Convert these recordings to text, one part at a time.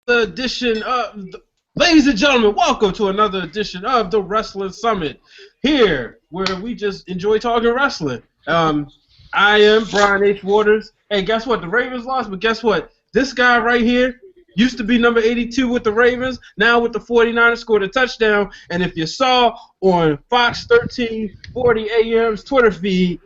edition of, ladies and gentlemen, welcome to another edition of the Wrestling Summit. Here, where we just enjoy talking wrestling. I am Brian H. Waters. Hey, guess what? The Ravens lost, but guess what? This guy right here used to be number 82 with the Ravens, now with the 49ers, scored a touchdown. And if you saw on Fox 1340 AM's Twitter feed,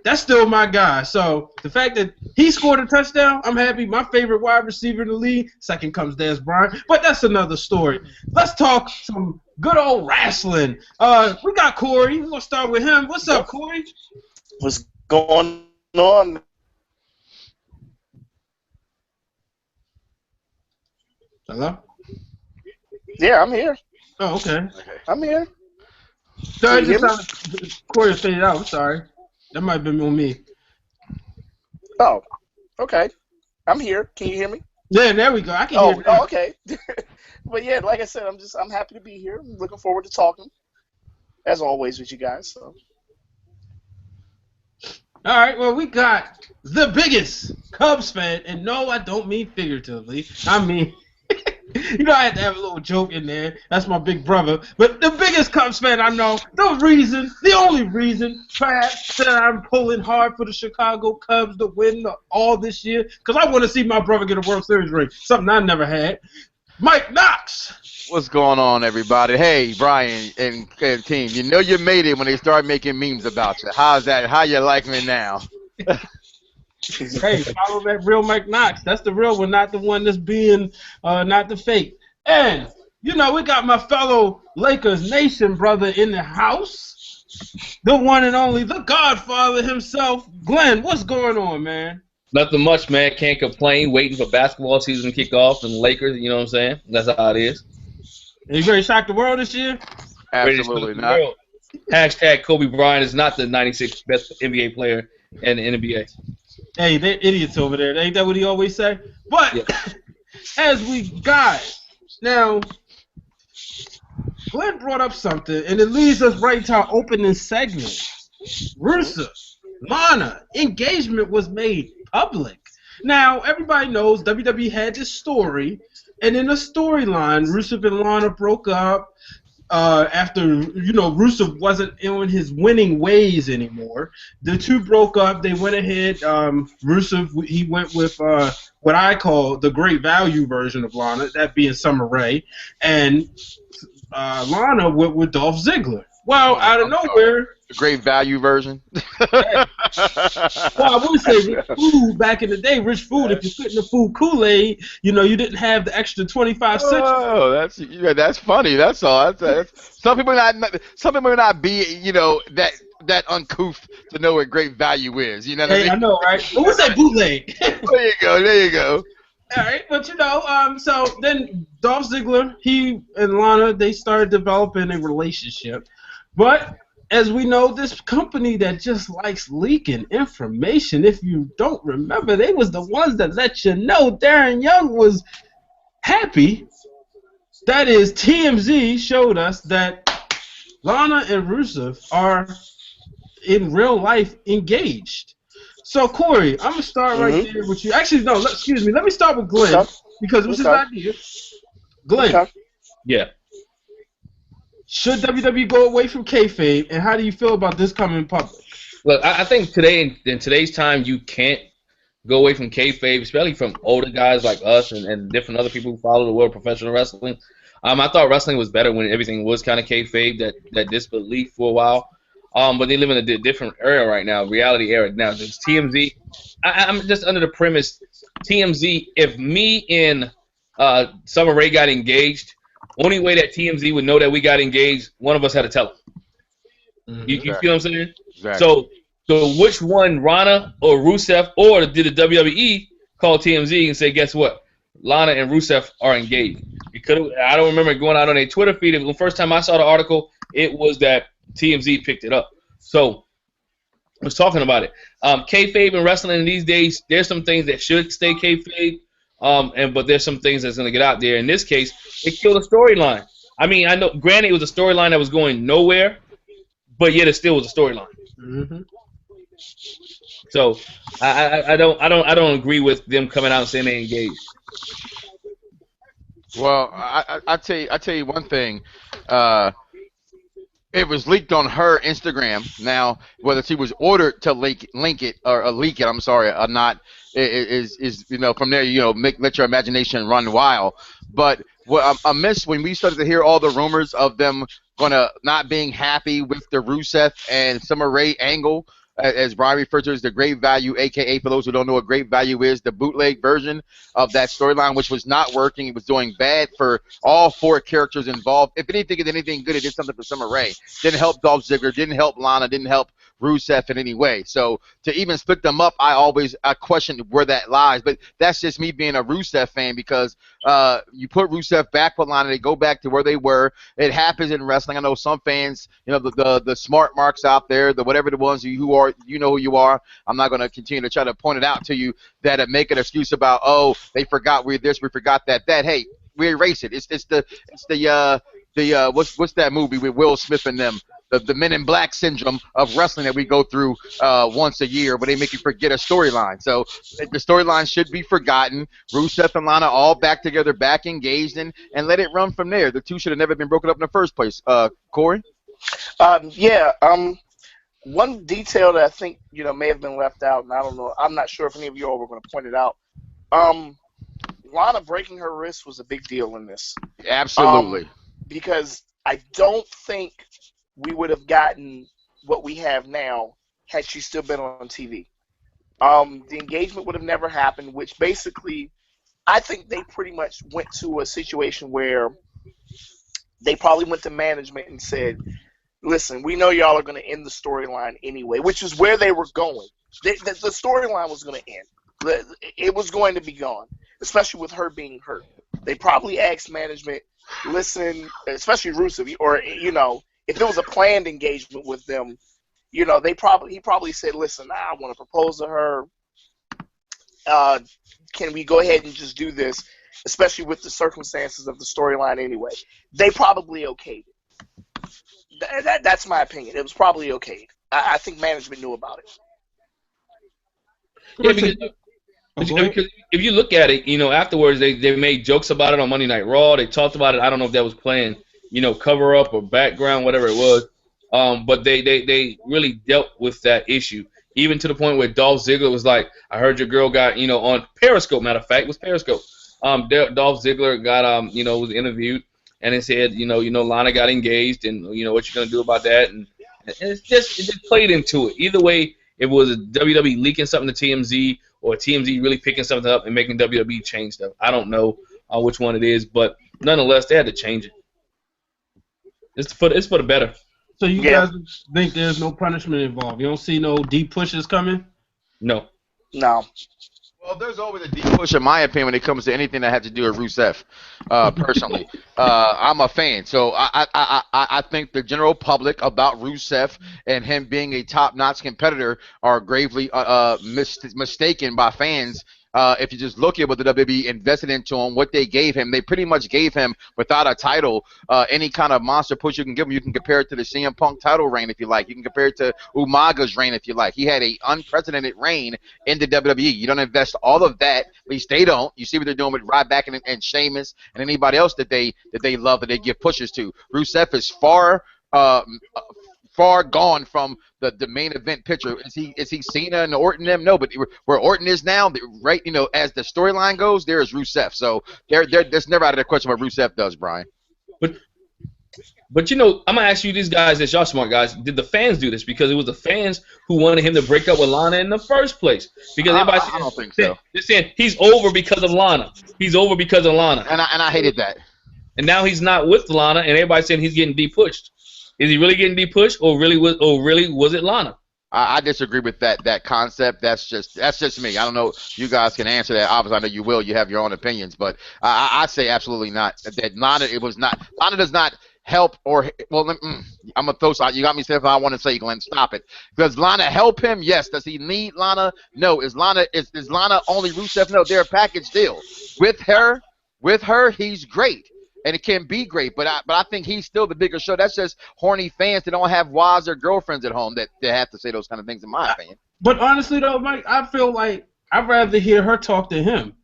that's still my guy. So the fact that he scored a touchdown, I'm happy. My favorite wide receiver in the league. Second comes Dez Bryant. But that's another story. Let's talk some good old wrestling. We got Corey. We're going to start with him. What's up, Corey? What's going on? Hello? Yeah, I'm here. Oh, okay. I'm here. Sorry, Corey faded out. I'm sorry. That might have been on me. Oh, okay. I'm here. Can you hear me? Yeah, there we go. I can hear you. Oh, okay. But yeah, like I said, I'm happy to be here. I'm looking forward to talking, as always, with you guys. So. All right, well, we got the biggest Cubs fan, and no, I don't mean figuratively. I mean, you know, I had to have a little joke in there. That's my big brother. But the biggest Cubs fan I know, the only reason, perhaps, that I'm pulling hard for the Chicago Cubs to win all this year, because I want to see my brother get a World Series ring, something I never had. Mike Knox. What's going on, everybody? Hey, Brian and team. You know you made it when they started making memes about you. How's that? How you like me now? Hey, follow that real Mike Knox. That's the real one, not the one that's being, not the fake. And, you know, we got my fellow Lakers Nation brother in the house. The one and only, the Godfather himself. Glenn, what's going on, man? Nothing much, man. Can't complain. Waiting for basketball season to kick off and the Lakers, you know what I'm saying? That's how it is. Are you ready to shock the world this year? Absolutely not. Hashtag Kobe Bryant is not the 96th best NBA player in the NBA. Hey, they're idiots over there. Ain't that what he always say? But Yeah. as we got, now, Glenn brought up something, and it leads us right to our opening segment. Rusev, Lana, engagement was made public. Now, everybody knows WWE had this story, and in the storyline, Rusev and Lana broke up after, you know, Rusev wasn't in his winning ways anymore. The two broke up. They went ahead. Rusev, he went with what I call the great value version of Lana, that being Summer Rae, and Lana went with Dolph Ziggler. Well, out of nowhere. The great value version. Well, I would say Rich Food back in the day. Rich Food, if you couldn't afford Kool-Aid, you know, you didn't have the extra 25 cents. Oh, that's funny. That's all. Some people may not be, you know, that uncouth to know what great value is. You know what I mean? I know, right? But what's that bootleg? There you go. All right, but you know, so then Dolph Ziggler, he and Lana, they started developing a relationship. But as we know, this company that just likes leaking information, if you don't remember, they was the ones that let you know Darren Young was happy. That is, TMZ showed us that Lana and Rusev are in real life engaged. So, Corey, I'm going to start right there with you. Actually, no, excuse me. Let me start with Glenn because it was his idea. Glenn. Yeah. Should WWE go away from kayfabe, and how do you feel about this coming public? Look, I think today, in today's time, you can't go away from kayfabe, especially from older guys like us and different other people who follow the world of professional wrestling. I thought wrestling was better when everything was kind of kayfabe, that disbelief for a while. But they live in a different era right now, reality era. Now, it's TMZ. I'm just under the premise, TMZ, if me and Summer Rae got engaged, only way that TMZ would know that we got engaged, one of us had to tell them. You feel what I'm saying? Exactly. So which one, Rana or Rusev, or did the WWE call TMZ and say, guess what? Lana and Rusev are engaged. Because I don't remember going out on a Twitter feed. The first time I saw the article, it was that TMZ picked it up. So I was talking about it. Kayfabe and wrestling these days, there's some things that should stay kayfabe. But there's some things that's going to get out there. In this case, it killed a storyline. I mean, I know, granted, it was a storyline that was going nowhere, but yet it still was a storyline. Mm-hmm. So I don't agree with them coming out and saying they engaged. Well, I tell you one thing. Uh, It was leaked on her Instagram. Now, whether she was ordered to link it or leak it, I'm sorry, or not, is from there let your imagination run wild. But what I missed when we started to hear all the rumors of them gonna not being happy with the Rusev and Summer Rae angle, as Brian referred to as the Great Value, aka for those who don't know what Great Value is, the bootleg version of that storyline, which was not working. It was doing bad for all four characters involved. If anything is anything good, it did something for Summer Rae. Didn't help Dolph Ziggler, didn't help Lana, didn't help Rusev in any way. So to even split them up, I question where that lies. But that's just me being a Rusev fan because you put Rusev back with Lana, they go back to where they were. It happens in wrestling. I know some fans, the smart marks out there, the whatever the ones who are, who you are. I'm not going to continue to try to point it out to you that make an excuse about, oh, they forgot we forgot that. Hey, we erase it. It's the what's that movie with Will Smith and them? The Men in Black syndrome of wrestling that we go through once a year, where they make you forget a storyline. So the storyline should be forgotten. Rusev and Lana all back together, back engaged, and let it run from there. The two should have never been broken up in the first place. Corey? Yeah. One detail that I think may have been left out, and I don't know. I'm not sure if any of you all were going to point it out. Lana breaking her wrist was a big deal in this. Absolutely. Because I don't think we would have gotten what we have now had she still been on TV. The engagement would have never happened, which basically I think they pretty much went to a situation where they probably went to management and said, listen, we know y'all are going to end the storyline anyway, which is where they were going. The storyline was going to end. It was going to be gone, especially with her being hurt. They probably asked management, listen, especially Rusev, or, if there was a planned engagement with them, he probably said, listen, I want to propose to her. Can we go ahead and just do this, especially with the circumstances of the storyline anyway? They probably okayed it. That's my opinion. It was probably okayed. I think management knew about it. Yeah, because if you look at it, afterwards they made jokes about it on Monday Night Raw. They talked about it. I don't know if that was playing, cover up or background, whatever it was. But they really dealt with that issue, even to the point where Dolph Ziggler was like, I heard your girl got, on Periscope, matter of fact, it was Periscope. Dolph Ziggler got, was interviewed, and it said, Lana got engaged, and, what you're going to do about that. And it just played into it. Either way, it was WWE leaking something to TMZ or TMZ really picking something up and making WWE change stuff. I don't know which one it is, but nonetheless, they had to change it. It's for the better. So you guys think there's no punishment involved? You don't see no deep pushes coming? No. Well, there's always a deep push, in my opinion, when it comes to anything that has to do with Rusev. Personally, I'm a fan, so I think the general public about Rusev and him being a top-notch competitor are gravely mistaken by fans. If you just look at what the WWE invested into him, what they gave him, they pretty much gave him, without a title, any kind of monster push you can give him. You can compare it to the CM Punk title reign if you like. You can compare it to Umaga's reign if you like. He had an unprecedented reign in the WWE. You don't invest all of that. At least they don't. You see what they're doing with Ryback and Sheamus and anybody else that they love, that they give pushes to. Rusev is far gone from the main event picture. Is he Cena and Orton them? No, but where Orton is now, right? As the storyline goes, there is Rusev. So that's never out of the question what Rusev does, Brian. But I'm gonna ask you these guys, as y'all smart guys, did the fans do this? Because it was the fans who wanted him to break up with Lana in the first place. Because everybody I don't think so. They're saying he's over because of Lana. He's over because of Lana. And I hated that. And now he's not with Lana, and everybody's saying he's getting de-pushed. Is he really getting de-pushed, or really was it Lana? I disagree with that concept. That's just me. I don't know. You guys can answer that. Obviously, I know you will. You have your own opinions, but I say absolutely not. That Lana, it was not. Lana does not help or I'm gonna throw. You got me saying if I want to say, Glenn, stop it. Does Lana help him? Yes. Does he need Lana? No. Is Lana only Rusev? No. They're a package deal. With her, he's great. And it can be great, but I think he's still the bigger show. That's just horny fans that don't have wives or girlfriends at home that have to say those kind of things, in my opinion. But honestly, though, Mike, I feel like I'd rather hear her talk to him.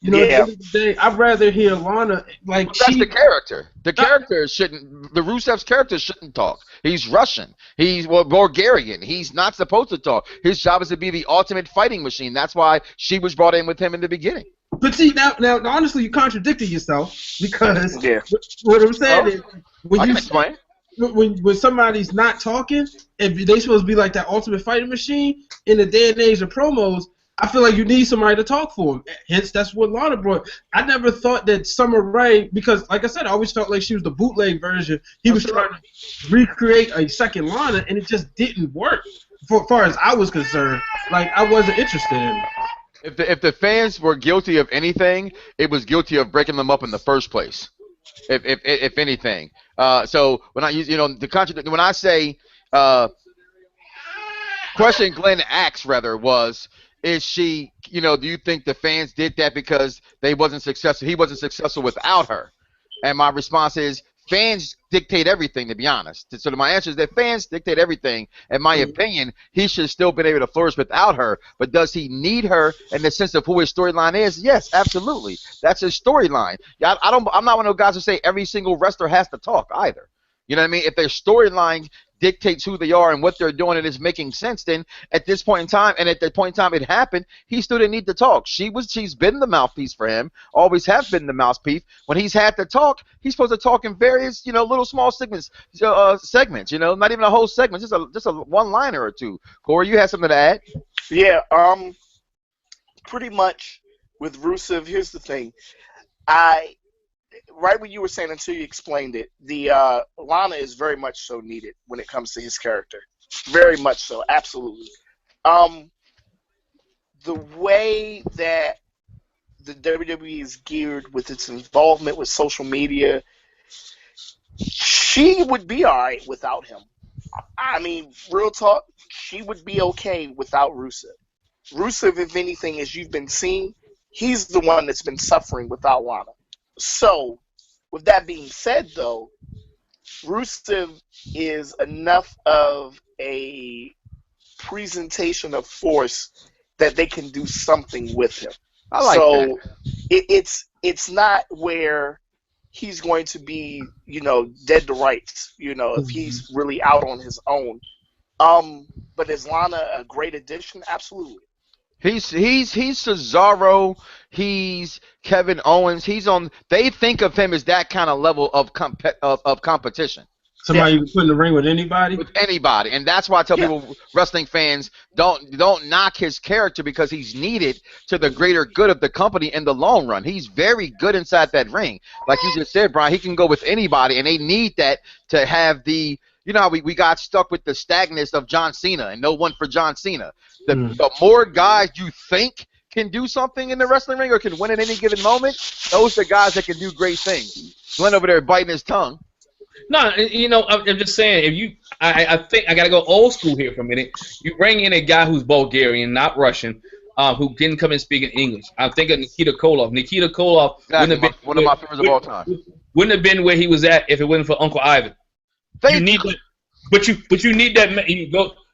You know, at the Yeah. end of the day, I'd rather hear Lana like But that's the character. The Uh, character shouldn't. The Rusev's character shouldn't talk. He's Russian. He's Bulgarian. He's not supposed to talk. His job is to be the ultimate fighting machine. That's why she was brought in with him in the beginning. But see, now, honestly, you contradicted yourself because Yeah. what I'm saying is when I you can explain. when somebody's not talking and they supposed to be like that ultimate fighting machine in the day and age of promos, I feel like you need somebody to talk for them. Hence, that's what Lana brought. I never thought that Summer Rae, because like I said, I always felt like she was the bootleg version. He was trying to recreate a second Lana, and it just didn't work. For as far as I was concerned, like I wasn't interested in it. If the fans were guilty of anything, it was guilty of breaking them up in the first place. If anything, so when I use when I say question Glenn asked rather was, is she, do you think the fans did that because they wasn't successful? He wasn't successful without her. And my response is fans dictate everything, to be honest. So my answer is that fans dictate everything. In my opinion, he should have still been able to flourish without her. But does he need her in the sense of who his storyline is? Yes, absolutely. That's his storyline. I'm not one of those guys who say every single wrestler has to talk either. You know what I mean? If their storyline dictates who they are and what they're doing and it's making sense, then at this point in time, and at that point in time it happened, he still didn't need to talk. She's been the mouthpiece for him, always have been the mouthpiece. When he's had to talk, he's supposed to talk in various, little small segments, not even a whole segment, just a one-liner or two. Corey, you had something to add? Yeah, pretty much with Rusev, here's the thing. Right when you were saying until you explained it, the Lana is very much so needed when it comes to his character. Very much so, absolutely. The way that the WWE is geared with its involvement with social media, she would be all right without him. I mean, real talk, she would be okay without Rusev. Rusev, if anything, as you've been seeing, he's the one that's been suffering without Lana. So, with that being said, though, Rusev is enough of a presentation of force that they can do something with him. I like that. It's not where he's going to be, dead to rights, if he's really out on his own. But is Lana a great addition? Absolutely. He's Cesaro. He's Kevin Owens. They think of him as that kind of level of competition. Somebody you can put in the ring with anybody? With anybody. And that's why I tell people, wrestling fans, don't knock his character because he's needed to the greater good of the company in the long run. He's very good inside that ring. Like you just said, Brian, he can go with anybody, and they need that to have the, how we got stuck with the stagnance of John Cena and no one for John Cena. The more guys you think can do something in the wrestling ring or can win at any given moment, those are guys that can do great things. Glenn over there biting his tongue. No, I'm just saying, I think I gotta go old school here for a minute. You bring in a guy who's Bulgarian, not Russian, who didn't come and speak in English. I'm thinking Nikita Koloff. Nikita Koloff wouldn't have been one of my favorites of all time. Wouldn't have been where he was at if it wasn't for Uncle Ivan. You need that.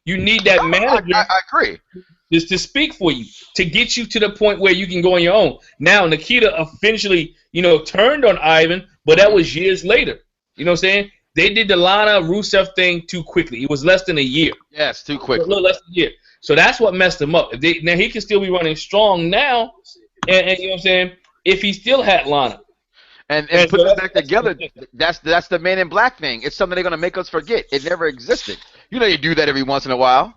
You need that manager. I agree. Just to speak for you, to get you to the point where you can go on your own. Now Nikita eventually, turned on Ivan, but that was years later. You know what I'm saying? They did the Lana Rusev thing too quickly. It was less than a year. Yes, too quickly. A little less than a year. So that's what messed him up. Now he can still be running strong now, and you know what I'm saying? If he still had Lana. And put it back together, that's the Man in Black thing. It's something they're going to make us forget. It never existed. You do that every once in a while.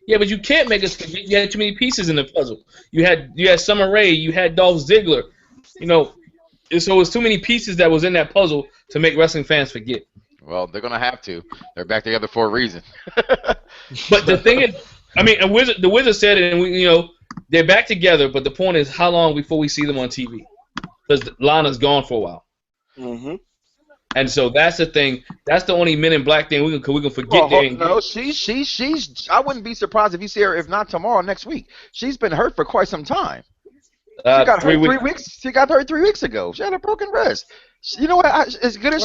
Yeah, but you can't make us forget. You had too many pieces in the puzzle. You had Summer Rae. You had Dolph Ziggler. So it's too many pieces that was in that puzzle to make wrestling fans forget. Well, they're gonna have to. They're back together for a reason. But the thing is, the Wizard said it, and they're back together. But the point is, how long before we see them on TV? Because Lana's gone for a while. Mm-hmm. And so that's the thing. That's the only Men in Black thing we can forget. No, she's. I wouldn't be surprised if you see her, if not tomorrow, next week. She's been hurt for quite some time. She got hurt 3 weeks. She got hurt 3 weeks ago. She had a broken wrist. You know what? As good as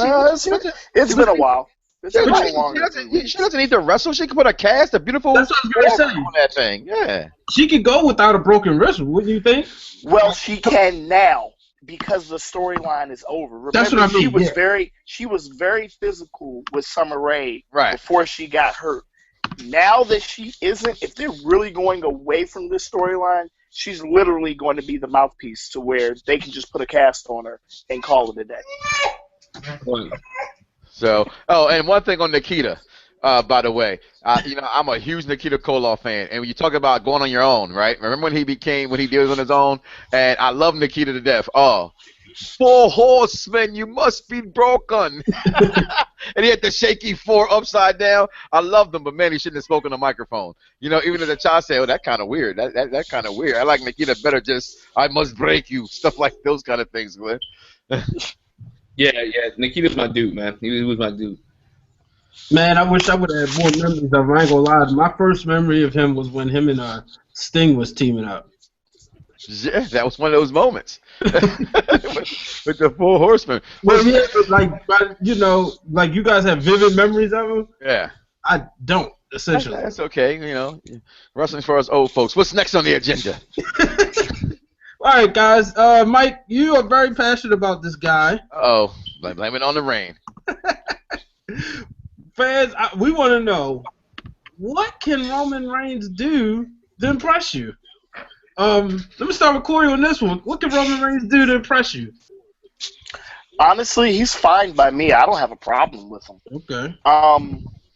it's been a while. This She is no doesn't, longer. she doesn't need to wrestle. She can put a cast, a beautiful That's what I was gonna say. on that thing. Yeah. She could go without a broken wrist. Wouldn't you think? Well, she can now because the storyline is over. Remember, That's what I mean, she was very physical with Summer Rae Right. before she got hurt. Now that she isn't, if they're really going away from this storyline, she's literally going to be the mouthpiece to where they can just put a cast on her and call it a day. So, and one thing on Nikita, by the way, I'm a huge Nikita Koloff fan, and when you talk about going on your own, right? Remember when he did on his own, and I love Nikita to death. Oh, 4 horsemen, you must be broken. And he had the shaky 4 upside down. I loved him, but man, he shouldn't have spoken on the microphone. Even as a child, say, "Oh, that kind of weird. That kind of weird." I like Nikita better. Just, "I must break you," stuff like those kind of things, Glenn. Yeah. Nikita's my dude, man. He was my dude. Man, I wish I would have had more memories of him. I ain't gonna lie. My first memory of him was when him and Sting was teaming up. Yeah, that was one of those moments with the 4 horsemen. Well, yeah, like you guys have vivid memories of him. Yeah. I don't, essentially. That's okay. Wrestling's for us old folks. What's next on the agenda? All right, guys. Mike, you are very passionate about this guy. Oh, blame it on the rain. Fans, we want to know, what can Roman Reigns do to impress you? Let me start with Corey on this one. What can Roman Reigns do to impress you? Honestly, he's fine by me. I don't have a problem with him. Okay.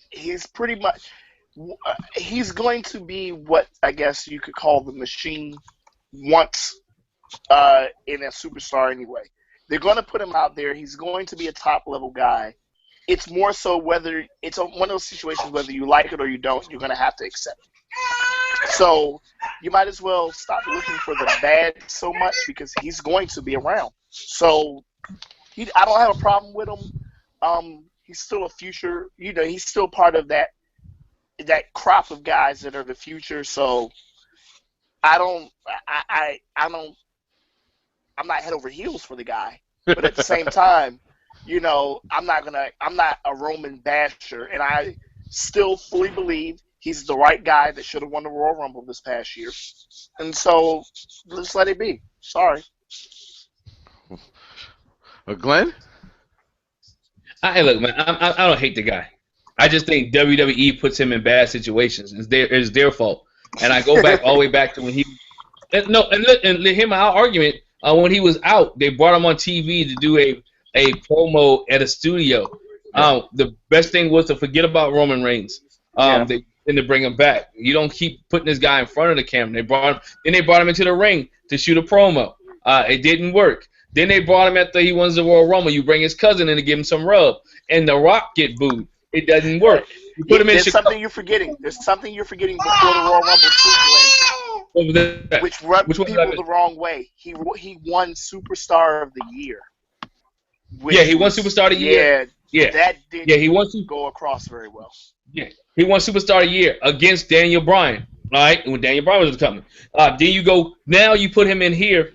He's pretty much. He's going to be what I guess you could call the Machine once in a superstar anyway. They're going to put him out there. He's going to be a top level guy. It's more so whether it's one of those situations whether you like it or you don't, you're going to have to accept it. So you might as well stop looking for the bad so much because he's going to be around. So I don't have a problem with him. He's still a future. He's still part of that crop of guys that are the future. So I'm not head over heels for the guy, but at the same time, I'm not a Roman basher, and I still fully believe he's the right guy that should have won the Royal Rumble this past year. And so, let's let it be. Sorry. Glenn? Hey, look, man, I don't hate the guy. I just think WWE puts him in bad situations. It's their fault. And I go back all the way back to when he – and hear my argument. When he was out, they brought him on TV to do a promo at a studio. The best thing was to forget about Roman Reigns. Then to bring him back. You don't keep putting this guy in front of the camera. They brought him into the ring to shoot a promo. It didn't work. Then they brought him after he wins the Royal Rumble. You bring his cousin in to give him some rub, and The Rock get booed. It doesn't work. You put him in There's something you're forgetting. There's something you're forgetting before the Royal Rumble too, Glenn, which rubbed people the wrong way. He won Superstar of the Year. He won Superstar of the Year. Yeah. That didn't he won go across very well. Yeah, he won Superstar of the Year against Daniel Bryan. All right, when Daniel Bryan was coming. Then you put him in here.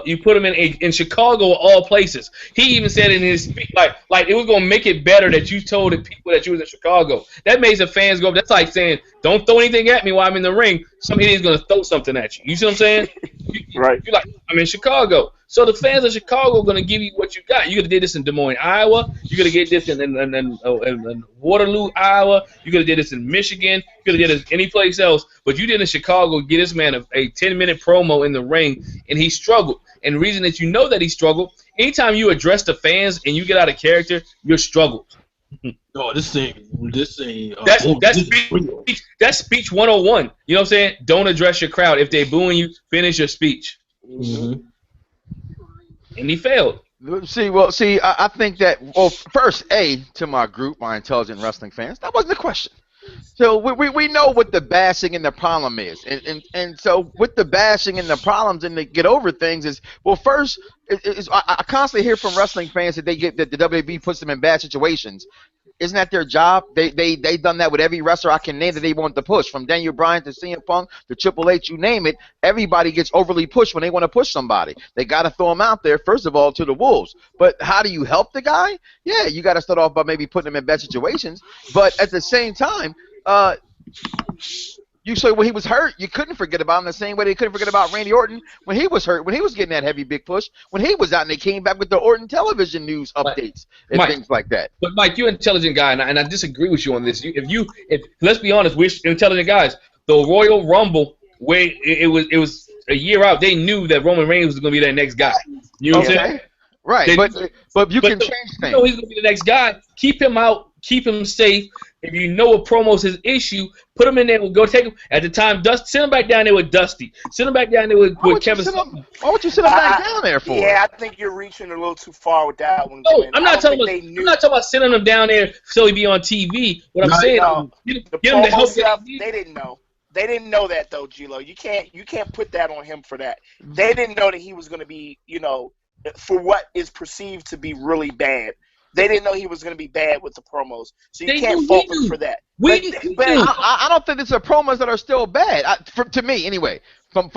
You put him in Chicago of all places. He even said in his speech, like it was gonna make it better that you told the people that you was in Chicago. That made the fans go. That's like saying, "Don't throw anything at me while I'm in the ring. Some idiot's gonna throw something at you." You see what I'm saying? Right. You're like, I'm in Chicago. So the fans of Chicago are gonna give you what you got. You could have did this in Des Moines, Iowa. You could have get this in Waterloo, Iowa. You could have did this in Michigan. You could have did this any place else. But you did in Chicago. Get this man a 10-minute promo in the ring, and he struggled. And the reason that you know that he struggled, anytime you address the fans and you get out of character, you're struggled. Oh, this thing. That's speech 101. You know what I'm saying? Don't address your crowd. If they're booing you, finish your speech. Mm-hmm. And he failed. I think that, first, to my group, my intelligent wrestling fans, that wasn't the question. So we know what the bashing and the problem is. And so with the bashing and the problems and to get over things is, first, I constantly hear from wrestling fans that the WB puts them in bad situations. Isn't that their job? They done that with every wrestler I can name that they want to push, from Daniel Bryan to CM Punk to Triple H, you name it. Everybody gets overly pushed when they want to push somebody. They got to throw him out there, first of all, to the wolves. But how do you help the guy? Yeah, you got to start off by maybe putting him in bad situations. But at the same time, you say when he was hurt, you couldn't forget about him the same way they couldn't forget about Randy Orton when he was hurt, when he was getting that heavy big push, when he was out and they came back with the Orton television news updates and things like that. But Mike, you're an intelligent guy, and I disagree with you on this. If let's be honest, we're intelligent guys. The Royal Rumble, where it was a year out, they knew that Roman Reigns was going to be their next guy. You know what I'm saying? Right, but you can change things. You know he's going to be the next guy. Keep him out. Keep him safe. If you know a promo's his issue, put him in there. We'll go take him. At the time, send him back down there with Dusty. Send him back down there with Kevin. Why would you send him back down there for? Yeah, I think you're reaching a little too far with that one. No, I'm not talking about sending him down there so he be on TV. What I'm saying, get him the help that they didn't know. They didn't know that though, G-Lo. You can't put that on him for that. They didn't know that he was going to be, for what is perceived to be really bad. They didn't know he was going to be bad with the promos, so you can't fault them for that. I don't think it's the promos that are still bad. To me, anyway, from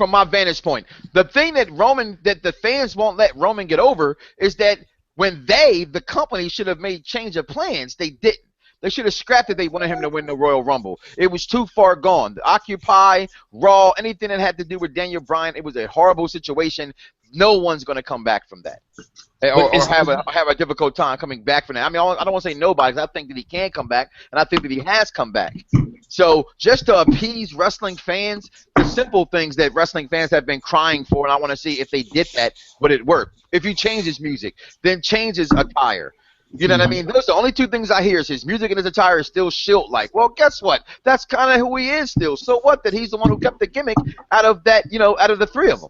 my vantage point, the thing that the fans won't let Roman get over is that when the company should have made change of plans, they didn't. They should have scrapped it. They wanted him to win the Royal Rumble. It was too far gone. The Occupy, Raw, anything that had to do with Daniel Bryan, it was a horrible situation. No one's going to come back from that, or have a difficult time coming back from that. I mean, I don't want to say nobody, because I think that he can come back, and I think that he has come back. So just to appease wrestling fans, the simple things that wrestling fans have been crying for, and I want to see if they did that, would it work? If you change his music, then change his attire. You know what I mean? Those are the only two things I hear is his music and his attire is still Shield-like. Well, guess what? That's kind of who he is still. So what? That he's the one who kept the gimmick out of that, out of the three of them.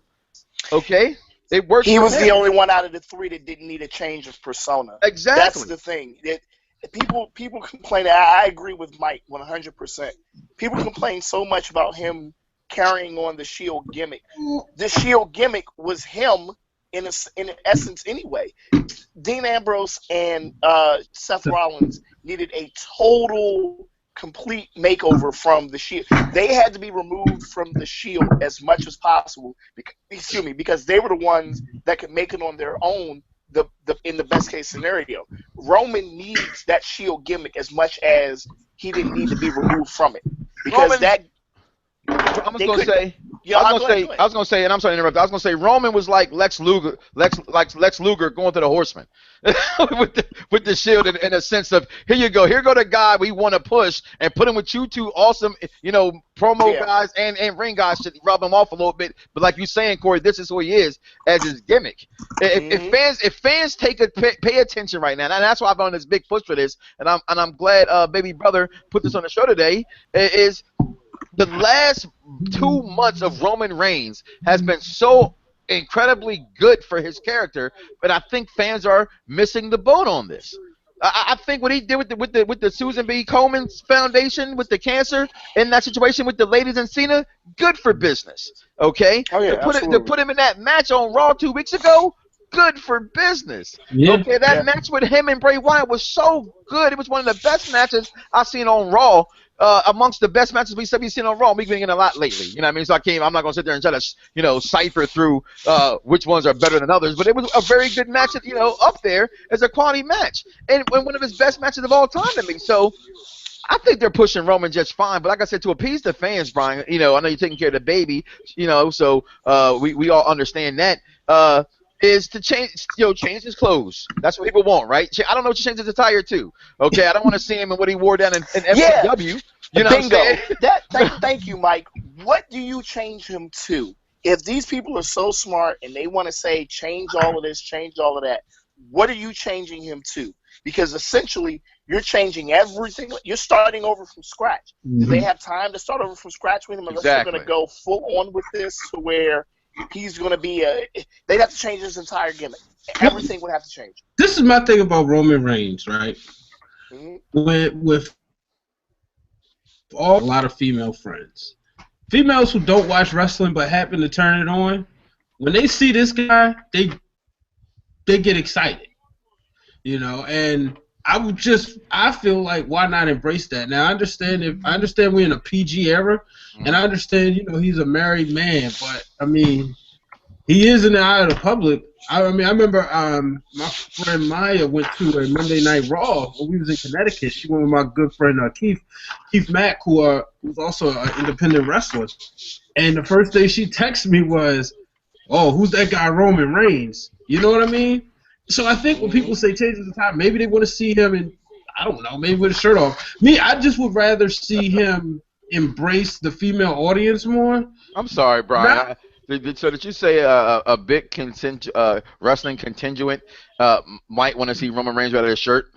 Okay? It worked. He was the only one out of the three that didn't need a change of persona. Exactly. That's the thing. People complain. I agree with Mike 100%. People complain so much about him carrying on the Shield gimmick. The Shield gimmick was him in essence anyway. Dean Ambrose and Seth Rollins needed a total, complete makeover from the Shield. They had to be removed from the Shield as much as possible. Because they were the ones that could make it on their own. In the best case scenario, Roman needs that Shield gimmick as much as he didn't need to be removed from it. Because I was gonna say, and I'm sorry to interrupt. I was gonna say Roman was like Lex Luger going to the Horsemen with the Shield in a sense of here go the guy we want to push and put him with you two awesome promo guys and ring guys to rub him off a little bit. But like you saying, Corey, this is who he is as his gimmick. If fans pay attention right now, and that's why I've been on this big push for this, and I'm glad baby brother put this on the show today is. The last 2 months of Roman Reigns has been so incredibly good for his character, but I think fans are missing the boat on this. I think what he did with the Susan B. Komen Foundation with the cancer in that situation with the ladies and Cena, good for business. Okay, to put him in that match on Raw 2 weeks ago. Good for business. Yeah. Okay, that match with him and Bray Wyatt was so good. It was one of the best matches I've seen on Raw. Amongst the best matches we've seen on Raw, we've been getting a lot lately. You know what I mean? So I'm not going to sit there and try to, cipher through which ones are better than others. But it was a very good match, up there as a quality match. And one of his best matches of all time to me. So I think they're pushing Roman just fine. But like I said, to appease the fans, Brian, I know you're taking care of the baby, so we all understand that. Is to change his clothes. That's what people want, right? I don't know what you change his attire to. Okay, I don't want to see him in what he wore down in FCW. You know Bingo. What I'm saying? Thank you, Mike. What do you change him to? If these people are so smart and they want to say change all of this, change all of that, what are you changing him to? Because essentially you're changing everything. You're starting over from scratch. Mm-hmm. Do they have time to start over from scratch with him unless they're going to go full on with this to where he's going to be they'd have to change his entire gimmick. Everything would have to change. This is my thing about Roman Reigns, right? Mm-hmm. With a lot of female friends. Females who don't watch wrestling but happen to turn it on, when they see this guy, they get excited. And I feel like why not embrace that? Now I understand we're in a PG era, and I understand he's a married man, but I mean he is in the eye of the public. I mean I remember my friend Maya went to a Monday Night Raw when we was in Connecticut. She went with my good friend Keith Mack, who's also an independent wrestler. And the first thing she texted me was, "Oh, who's that guy Roman Reigns?" You know what I mean? So I think when people say changes the time, maybe they want to see him in, I don't know, maybe with a shirt off. Me, I just would rather see him embrace the female audience more. I'm sorry, Brian. So did you say a big wrestling contingent might want to see Roman Reigns without his shirt?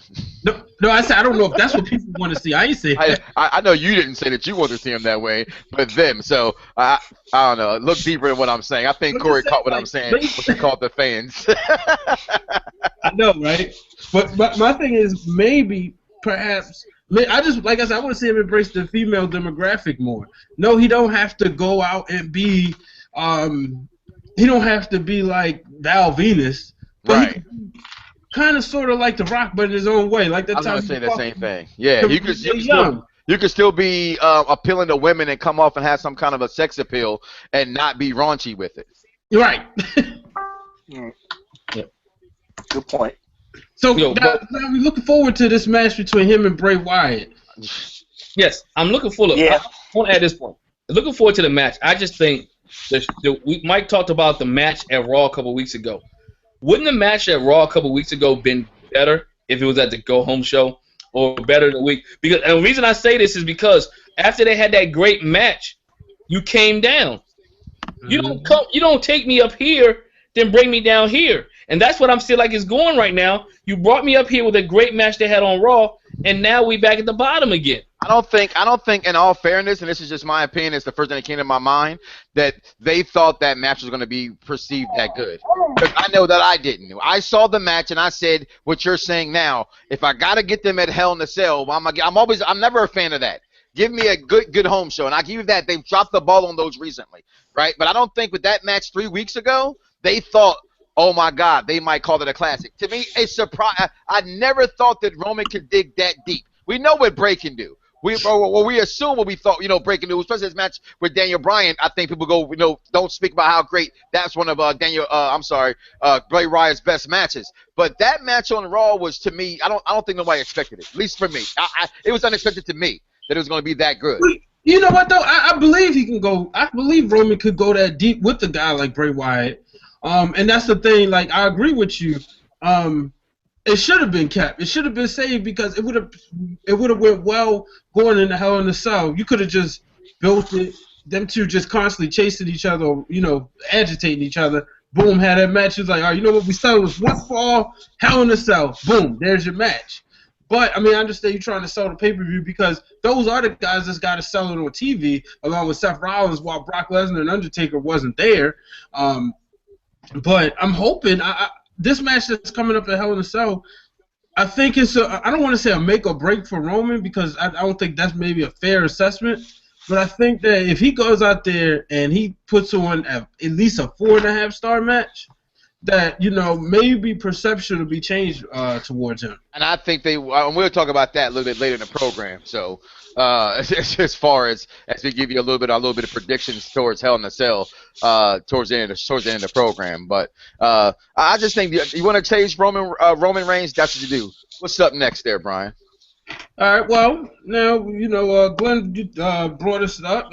No, I said I don't know if that's what people want to see. I ain't say that. I know you didn't say that you want to see him that way, but them. So I don't know. Look deeper in what I'm saying. I think Corey caught what I'm saying. What he called the fans. I know, right? But my thing is perhaps. I just, like I said, I want to see him embrace the female demographic more. No, he don't have to go out and be. He don't have to be like Val Venus, but right? Kind of, sort of like The Rock, but in his own way. Like that I'm time. gonna say the same thing. Yeah, you could still be appealing to women and come off and have some kind of a sex appeal and not be raunchy with it. Right. Yeah. Good point. So now we're looking forward to this match between him and Bray Wyatt. Yes, I'm looking forward. Yeah. I want to add this point. Looking forward to the match. I just think Mike talked about the match at Raw a couple weeks ago. Wouldn't the match at Raw a couple weeks ago been better if it was at the Go Home show, or better the week? Because and the reason I say this is because after they had that great match, you came down. You don't come. You don't take me up here, then bring me down here. And that's what I'm still like is going right now. You brought me up here with a great match they had on Raw, and now we back at the bottom again. I don't think in all fairness, and this is just my opinion, it's the first thing that came to my mind, that they thought that match was going to be perceived that good. Because I know that I didn't. I saw the match and I said what you're saying now. If I got to get them at Hell in a Cell, I'm never a fan of that. Give me a good home show, and I give you that. They've dropped the ball on those recently, right? But I don't think with that match 3 weeks ago, they thought, oh my God, they might call it a classic. To me, a surprise. I never thought that Roman could dig that deep. We know what Bray can do. We assume what we thought, Bray can do, especially his match with Daniel Bryan. I think people go, don't speak about how great that's one of Bray Wyatt's best matches. But that match on Raw was, to me, I don't think nobody expected it. At least for me, it was unexpected to me that it was going to be that good. You know what though? I believe he can go. I believe Roman could go that deep with a guy like Bray Wyatt. And that's the thing. Like, I agree with you. It should have been kept. It should have been saved because it would have went well going into Hell in a Cell. You could have just built it. Them two just constantly chasing each other, agitating each other. Boom, had that match. It's like, all right, you know what? We settled this once for all. Hell in a Cell. Boom, there's your match. But I mean, I understand you're trying to sell the pay-per-view because those are the guys that's got to sell it on TV, along with Seth Rollins, while Brock Lesnar and Undertaker wasn't there. But I'm hoping this match that's coming up at Hell in a Cell, I think I don't want to say a make or break for Roman because I don't think that's maybe a fair assessment. But I think that if he goes out there and he puts on at least a 4.5-star match, that maybe perception will be changed towards him. And I think we'll talk about that a little bit later in the program. So as far as we give you a little bit of predictions towards Hell in a Cell towards the end of the program. But I just think you want to chase Roman Reigns, that's what you do. What's up next there, Brian? All right. Well, now Glenn brought us up.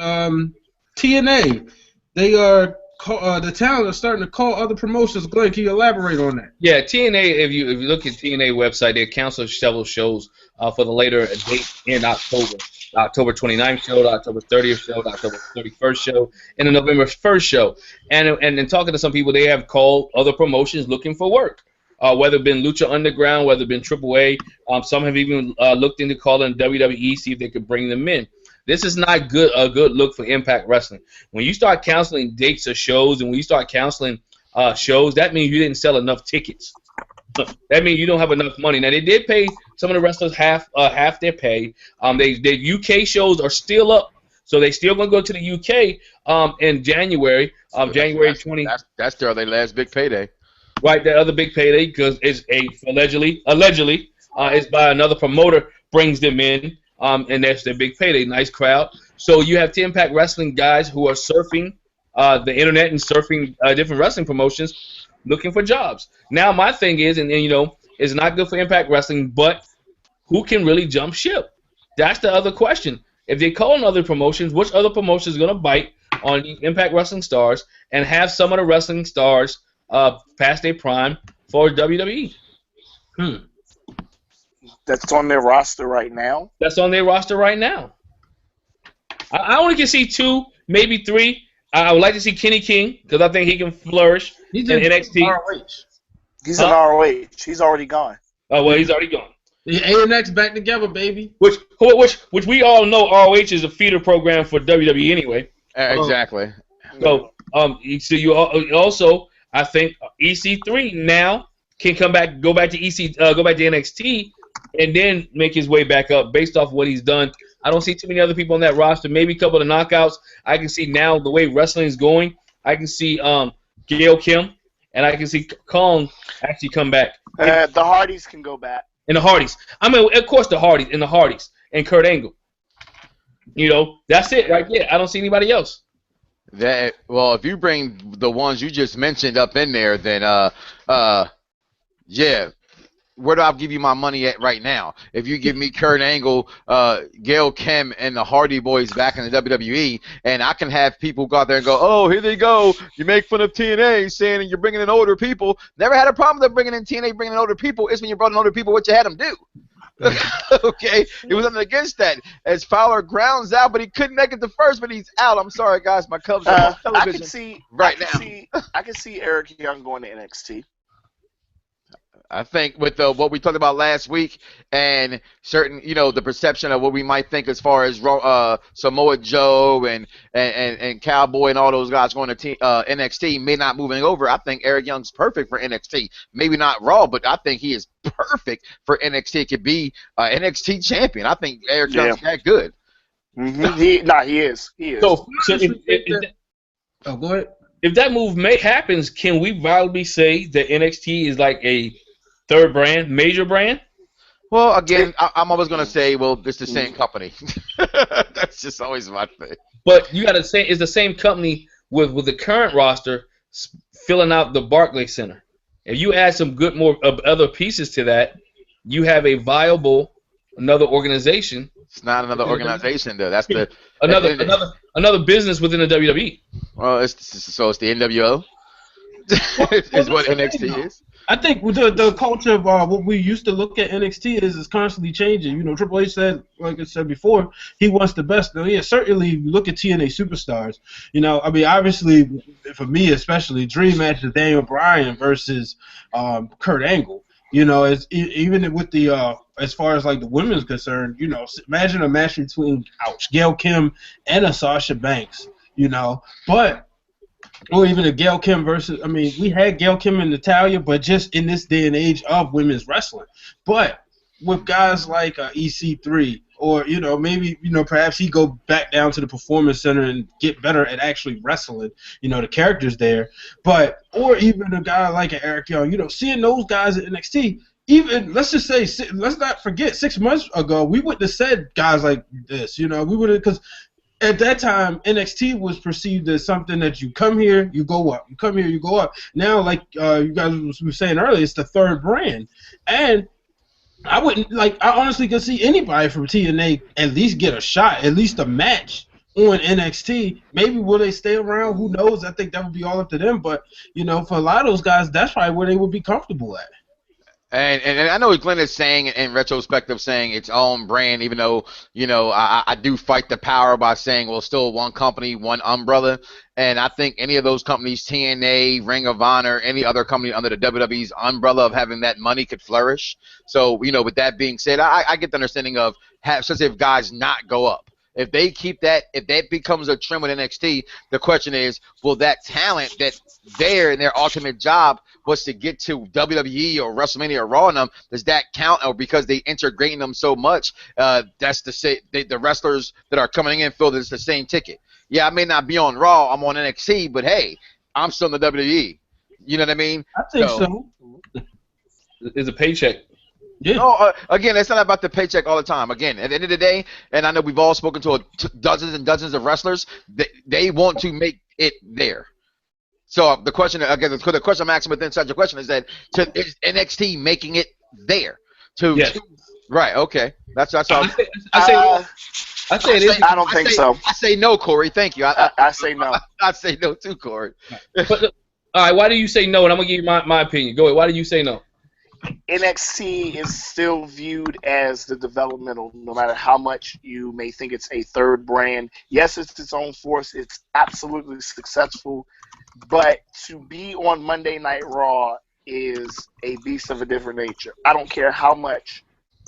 TNA, they are. The talent are starting to call other promotions. Glenn, can you elaborate on that? Yeah, TNA. If you look at TNA website, they cancel several shows for the later date in October. The October 29th show, the October 30th show, the October 31st show, and the November 1st show. And in talking to some people, they have called other promotions looking for work. Whether it been Lucha Underground, whether it been AAA, some have even looked into calling WWE, see if they could bring them in. This is not a good look for Impact Wrestling. When you start canceling dates of shows and when you start canceling shows, that means you didn't sell enough tickets. That means you don't have enough money. Now, they did pay some of the wrestlers half their pay. The UK shows are still up, so they still going to go to the UK in January. January 20. That's their last big payday. Right, the other big payday because it's allegedly It's by another promoter brings them in, and that's their big payday, nice crowd. So you have 10 Impact Wrestling guys who are surfing the internet and surfing different wrestling promotions, looking for jobs. Now my thing is, and you know, it's not good for Impact Wrestling, but who can really jump ship? That's the other question. If they call on other promotions, which other promotion is going to bite on these Impact Wrestling stars and have some of the wrestling stars past their prime for WWE? That's on their roster right now. That's on their roster right now. I only can see 2, maybe 3. I would like to see Kenny King because I think he can flourish in NXT. ROH. He's in ROH. He's already gone. Oh well, he's already gone. The A&X back together, baby. Which we all know ROH is a feeder program for WWE anyway. Exactly. So so you also, I think EC3 now can go back to NXT and then make his way back up based off what he's done. I don't see too many other people on that roster. Maybe a couple of knockouts. I can see now the way wrestling is going. I can see Gail Kim and I can see Kong actually come back. The Hardys can go back. And the Hardys. I mean, of course, the Hardys and Kurt Angle. You know, that's it right there. I don't see anybody else. Well, if you bring the ones you just mentioned up in there, then yeah. Where do I give you my money at right now? If you give me Kurt Angle, Gail Kim, and the Hardy Boys back in the WWE, and I can have people go out there and go, oh, here they go. You make fun of TNA saying you're bringing in older people. Never had a problem with bringing in TNA, bringing in older people. It's when you brought in older people what you had them do. Okay? It was nothing against that. As Fowler grounds out, but he couldn't make it to first, but he's out. I'm sorry, guys. My Cubs are on television I can see Eric Young going to NXT. I think with what we talked about last week and certain, the perception of what we might think as far as Samoa Joe and Cowboy and all those guys going to NXT may not moving over. I think Eric Young's perfect for NXT. Maybe not Raw, but I think he is perfect for NXT. It could be NXT champion. I think Eric Young's that good. Mm-hmm. He is. So go ahead. If that move happens, can we validly say that NXT is like a third brand, major brand? Well, again, I'm always going to say, well, it's the same company. That's just always my thing. But you got to say it's the same company with the current roster filling out the Barclays Center. If you add some more other pieces to that, you have a viable another organization. It's not another organization, though. That's the another business within the WWE. Well, it's the NWO. Is what NXT is. I think the culture of what we used to look at NXT is constantly changing. Triple H said, like I said before, he wants the best. Now, yeah, certainly look at TNA superstars. I mean, obviously, for me especially, dream match is Daniel Bryan versus Kurt Angle. Even with the as far as like the women's concerned, imagine a match between Gail Kim and a Sasha Banks. But. Or even a Gail Kim versus, I mean, we had Gail Kim and Natalya, but just in this day and age of women's wrestling. But with guys like EC3, or, maybe, perhaps he go back down to the Performance Center and get better at actually wrestling, the characters there. But, or even a guy like an Eric Young, seeing those guys at NXT, even, let's just say, let's not forget, 6 months ago, we wouldn't have said guys like this, we would have, because at that time, NXT was perceived as something that you come here, you go up. You come here, you go up. Now, like you guys were saying earlier, it's the third brand. And I honestly could see anybody from TNA at least get a shot, at least a match on NXT. Maybe will they stay around? Who knows? I think that would be all up to them. But, for a lot of those guys, that's probably where they would be comfortable at. And I know what Glenn is saying in retrospective, saying its own brand, even though, I do fight the power by saying, well, still one company, one umbrella. And I think any of those companies, TNA, Ring of Honor, any other company under the WWE's umbrella of having that money could flourish. So, with that being said, I get the understanding of such if guys not go up. If they keep that, if that becomes a trend with NXT, the question is, will that talent that their ultimate job was to get to WWE or WrestleMania or Raw, does that count? Or because they integrating them so much, that's to say the wrestlers that are coming in feel that it's the same ticket. Yeah, I may not be on Raw, I'm on NXT, but hey, I'm still in the WWE. You know what I mean? I think so. It's a paycheck. Yeah. No, again, it's not about the paycheck all the time. Again, at the end of the day, and I know we've all spoken to dozens and dozens of wrestlers. They want to make it there. So the question again, the question I'm asking within such a question is that is NXT making it there? Yes. Right. Okay. That's all. I say it is. I don't think so. I say no, Corey. Thank you. I say no. I say no too, Corey. But all right, why do you say no? And I'm gonna give you my opinion. Go ahead. Why do you say no? NXT is still viewed as the developmental, no matter how much you may think it's a third brand. Yes, it's its own force. It's absolutely successful. But to be on Monday Night Raw is a beast of a different nature. I don't care how much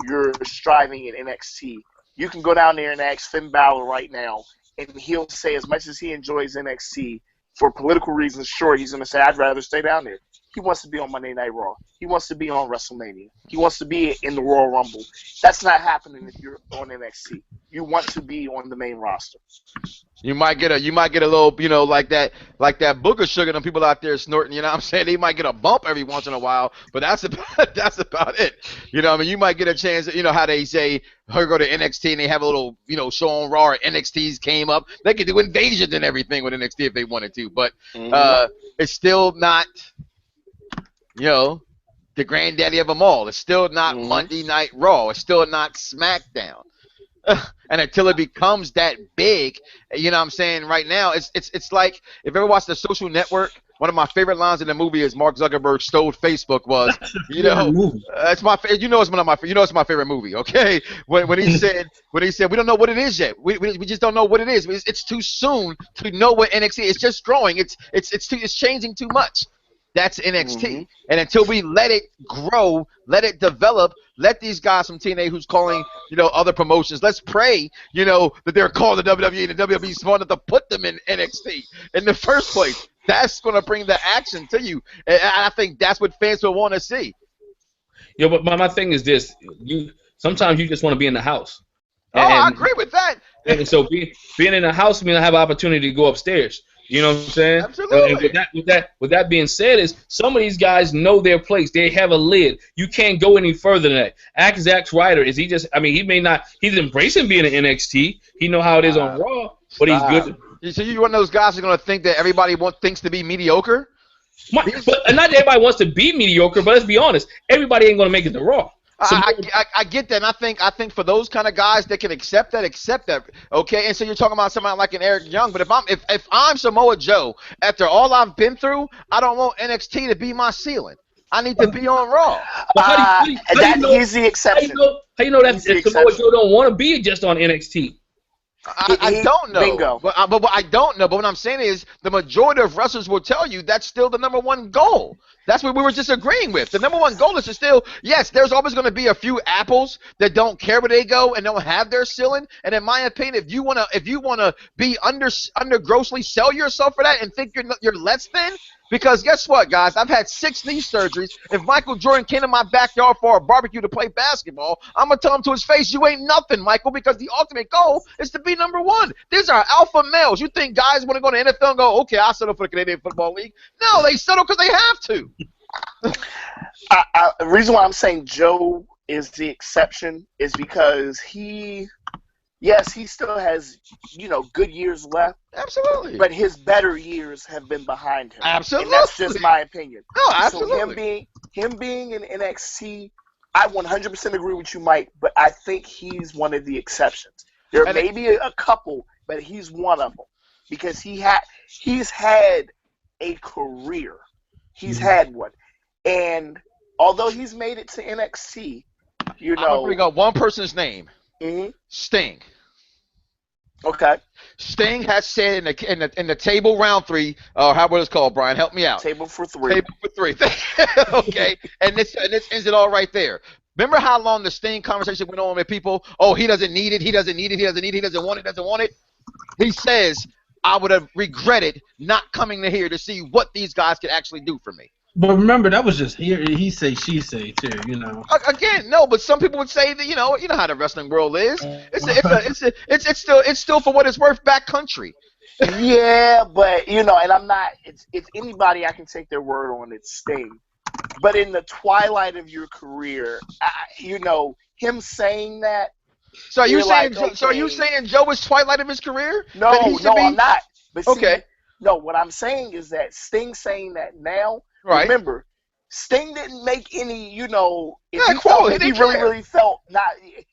you're striving in NXT. You can go down there and ask Finn Balor right now, and he'll say as much as he enjoys NXT, for political reasons, sure, he's going to say, I'd rather stay down there. He wants to be on Monday Night Raw. He wants to be on WrestleMania. He wants to be in the Royal Rumble. That's not happening if you're on NXT. You want to be on the main roster. You might get a little, like that booger sugar and people out there snorting, you know what I'm saying? They might get a bump every once in a while, but that's about it. You know what I mean? You might get a chance, how they say, her go to NXT and they have a little, show on Raw or NXT's came up. They could do invasions and everything with NXT if they wanted to, but it's still not, the granddaddy of them all. It's still not Monday Night Raw. It's still not SmackDown. And until it becomes that big, you know what I'm saying, right now, it's like, if you ever watched The Social Network, one of my favorite lines in the movie is Mark Zuckerberg stole Facebook was, it's my it's my favorite movie, okay? When he said we don't know what it is yet. We just don't know what it is. It's too soon to know what NXT is. It's just growing. It's changing too much. That's NXT. And until we let it grow, let it develop, let these guys from TNA who's calling, other promotions, let's pray, that they're calling the WWE and the WWE smart enough to put them in NXT in the first place. That's going to bring the action to you. And I think that's what fans will want to see. Yeah, but my thing is this. Sometimes you just want to be in the house. I agree with that. And so being in the house means I have an opportunity to go upstairs. You know what I'm saying? Absolutely. And with that being said, is some of these guys know their place. They have a lid. You can't go any further than that. Zack Ryder, is he just? I mean, he's embracing being in NXT. He know how it is on Raw, but he's good. So you're one of those guys who's going to think that everybody thinks to be mediocre? But not everybody wants to be mediocre. But let's be honest, everybody ain't going to make it to Raw. I get that, and I think for those kind of guys that can accept that, okay. And so you're talking about somebody like an Eric Young, but if I'm Samoa Joe, after all I've been through, I don't want NXT to be my ceiling. I need to be on Raw. He's the exception. How you know that Samoa Joe don't want to be just on NXT? I don't know. Bingo. But I don't know. But what I'm saying is the majority of wrestlers will tell you that's still the number one goal. That's what we were just agreeing with. The number one goal is to still, yes, there's always going to be a few apples that don't care where they go and don't have their ceiling. And in my opinion, if you wanna be under grossly sell yourself for that and think you're less than, because guess what, guys? I've had 6 knee surgeries. If Michael Jordan came to my backyard for a barbecue to play basketball, I'm going to tell him to his face, you ain't nothing, Michael, because the ultimate goal is to be number one. These are alpha males. You think guys want to go to the NFL and go, okay, I'll settle for the Canadian Football League? No, they settle because they have to. The reason why I'm saying Joe is the exception is because he still has, good years left. Absolutely. But his better years have been behind him. Absolutely. And that's just my opinion. No, absolutely. So him being in NXT, I 100% agree with you, Mike, but I think he's one of the exceptions. There may be a couple, but he's one of them because he's had a career. He's had one. And although he's made it to NXT, I'm going to bring up one person's name. Sting. Okay. Sting has said in the table round 3, how what it's called, Brian? Help me out. Table for 3. Table for 3. Okay. and this ends it all right there. Remember how long the Sting conversation went on with people? Oh, he doesn't need it. He doesn't need it. He doesn't need it. He doesn't want it. Doesn't want it. He says, I would have regretted not coming to here to see what these guys could actually do for me. But remember, that was just he say, she say too, Again, no, but some people would say that you know how the wrestling world is. It's still for what it's worth backcountry. Yeah, but and I'm not. It's anybody I can take their word on. It's Sting. But in the twilight of your career, him saying that. So are you saying? Like, okay, so are you saying Joe is twilight of his career? No, I'm not. But see, okay. No, what I'm saying is that Sting saying that now. Right. Remember, Sting didn't make any. If he really felt not.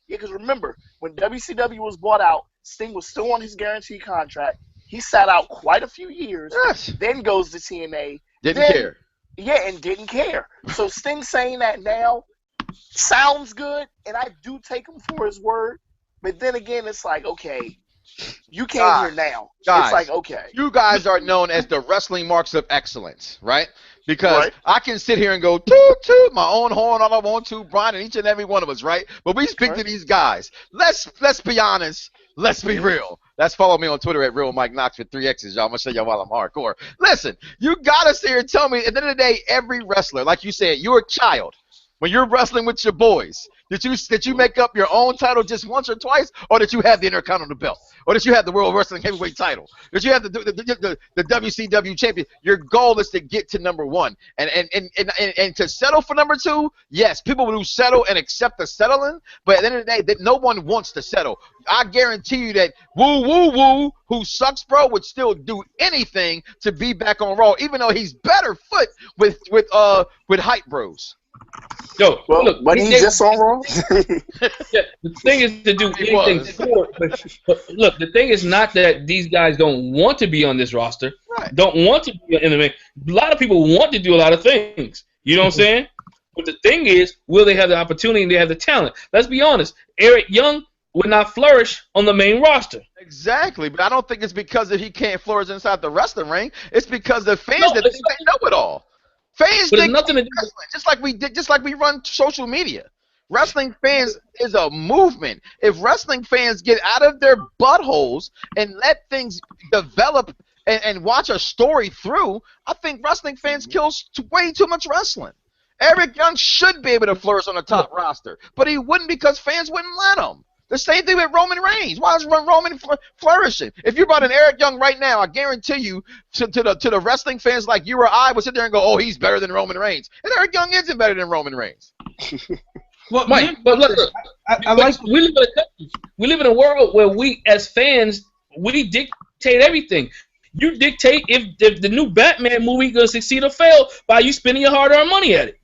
Because remember, when WCW was bought out, Sting was still on his guaranteed contract. He sat out quite a few years. Yes. Then goes to TNA. Didn't care. Yeah, and didn't care. So Sting saying that now sounds good, and I do take him for his word. But then again, it's like, okay, you came here now. Guys, it's like, okay. You guys are known as the wrestling marks of excellence, right? Because I can sit here and go, toot, toot, my own horn all I want to, Brian, and each and every one of us, right? But we speak to these guys. Let's be honest. Let's be real. Let's follow me on Twitter at Real Mike Knox with 3 X's, y'all. I'm going to show y'all while I'm hardcore. Listen, you got to sit here and tell me, at the end of the day, every wrestler, like you said, you're a child. When you're wrestling with your boys, did you make up your own title just once or twice, or did you have the Intercontinental belt, or did you have the World Wrestling Heavyweight title? Did you have the WCW champion? Your goal is to get to number one, and to settle for number two. Yes, people will settle and accept the settling, but at the end of the day, that no one wants to settle. I guarantee you that Woo, who sucks, bro, would still do anything to be back on Raw, even though he's better foot with hype bros. Yo, well, look, but he's just on Raw. Yeah, the thing is to do anything for it. But look, the thing is not that these guys don't want to be on this roster, don't want to be in the main. A lot of people want to do a lot of things. You know what I'm saying? But the thing is, will they have the opportunity and they have the talent? Let's be honest. Eric Young would not flourish on the main roster. Exactly, but I don't think it's because he can't flourish inside the wrestling ring. It's because the fans that think they know it all. Fans think nothing to do with wrestling, just like we run social media. Wrestling fans is a movement. If wrestling fans get out of their buttholes and let things develop and watch a story through, I think wrestling fans kill way too much wrestling. Eric Young should be able to flourish on the top roster, but he wouldn't because fans wouldn't let him. The same thing with Roman Reigns. Why is Roman flourishing? If you brought in Eric Young right now, I guarantee you, to the wrestling fans like you or I would sit there and go, "Oh, he's better than Roman Reigns," and Eric Young isn't better than Roman Reigns. Well, Mike, but look, we live in a world where we, as fans, we dictate everything. You dictate if the new Batman movie gonna succeed or fail by you spending your hard-earned money at it,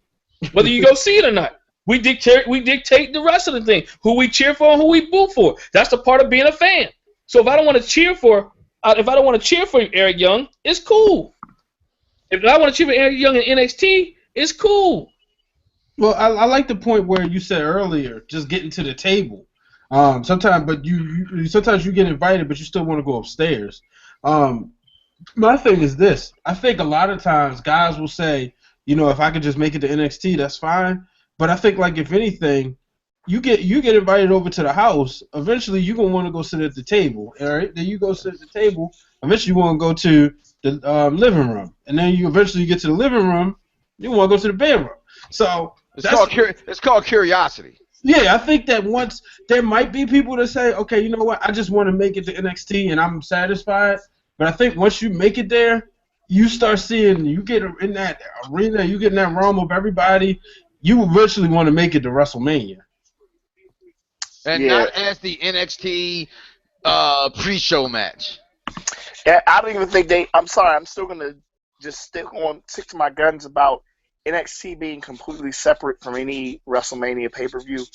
whether you go see it or not. We dictate the rest of the thing, who we cheer for and who we boo for. That's the part of being a fan. So if I don't want to cheer for Eric Young, it's cool. If I want to cheer for Eric Young in NXT, it's cool. Well, I like the point where you said earlier, just getting to the table. Sometimes you get invited, but you still want to go upstairs. My thing is this: I think a lot of times guys will say, if I could just make it to NXT, that's fine. But I think, like, if anything, you get invited over to the house, eventually you're going to want to go sit at the table, all right? Then you go sit at the table, eventually you want to go to the living room. And then you eventually get to the living room, you want to go to the bedroom. So it's called curiosity. Yeah, I think that once there might be people that say, okay, you know what, I just want to make it to NXT and I'm satisfied. But I think once you make it there, you start seeing, you get in that arena, you get in that realm of everybody, you eventually want to make it to WrestleMania. And not as the NXT pre-show match. Yeah, I don't even think I'm sorry, I'm still going to just stick to my guns about NXT being completely separate from any WrestleMania pay-per-view.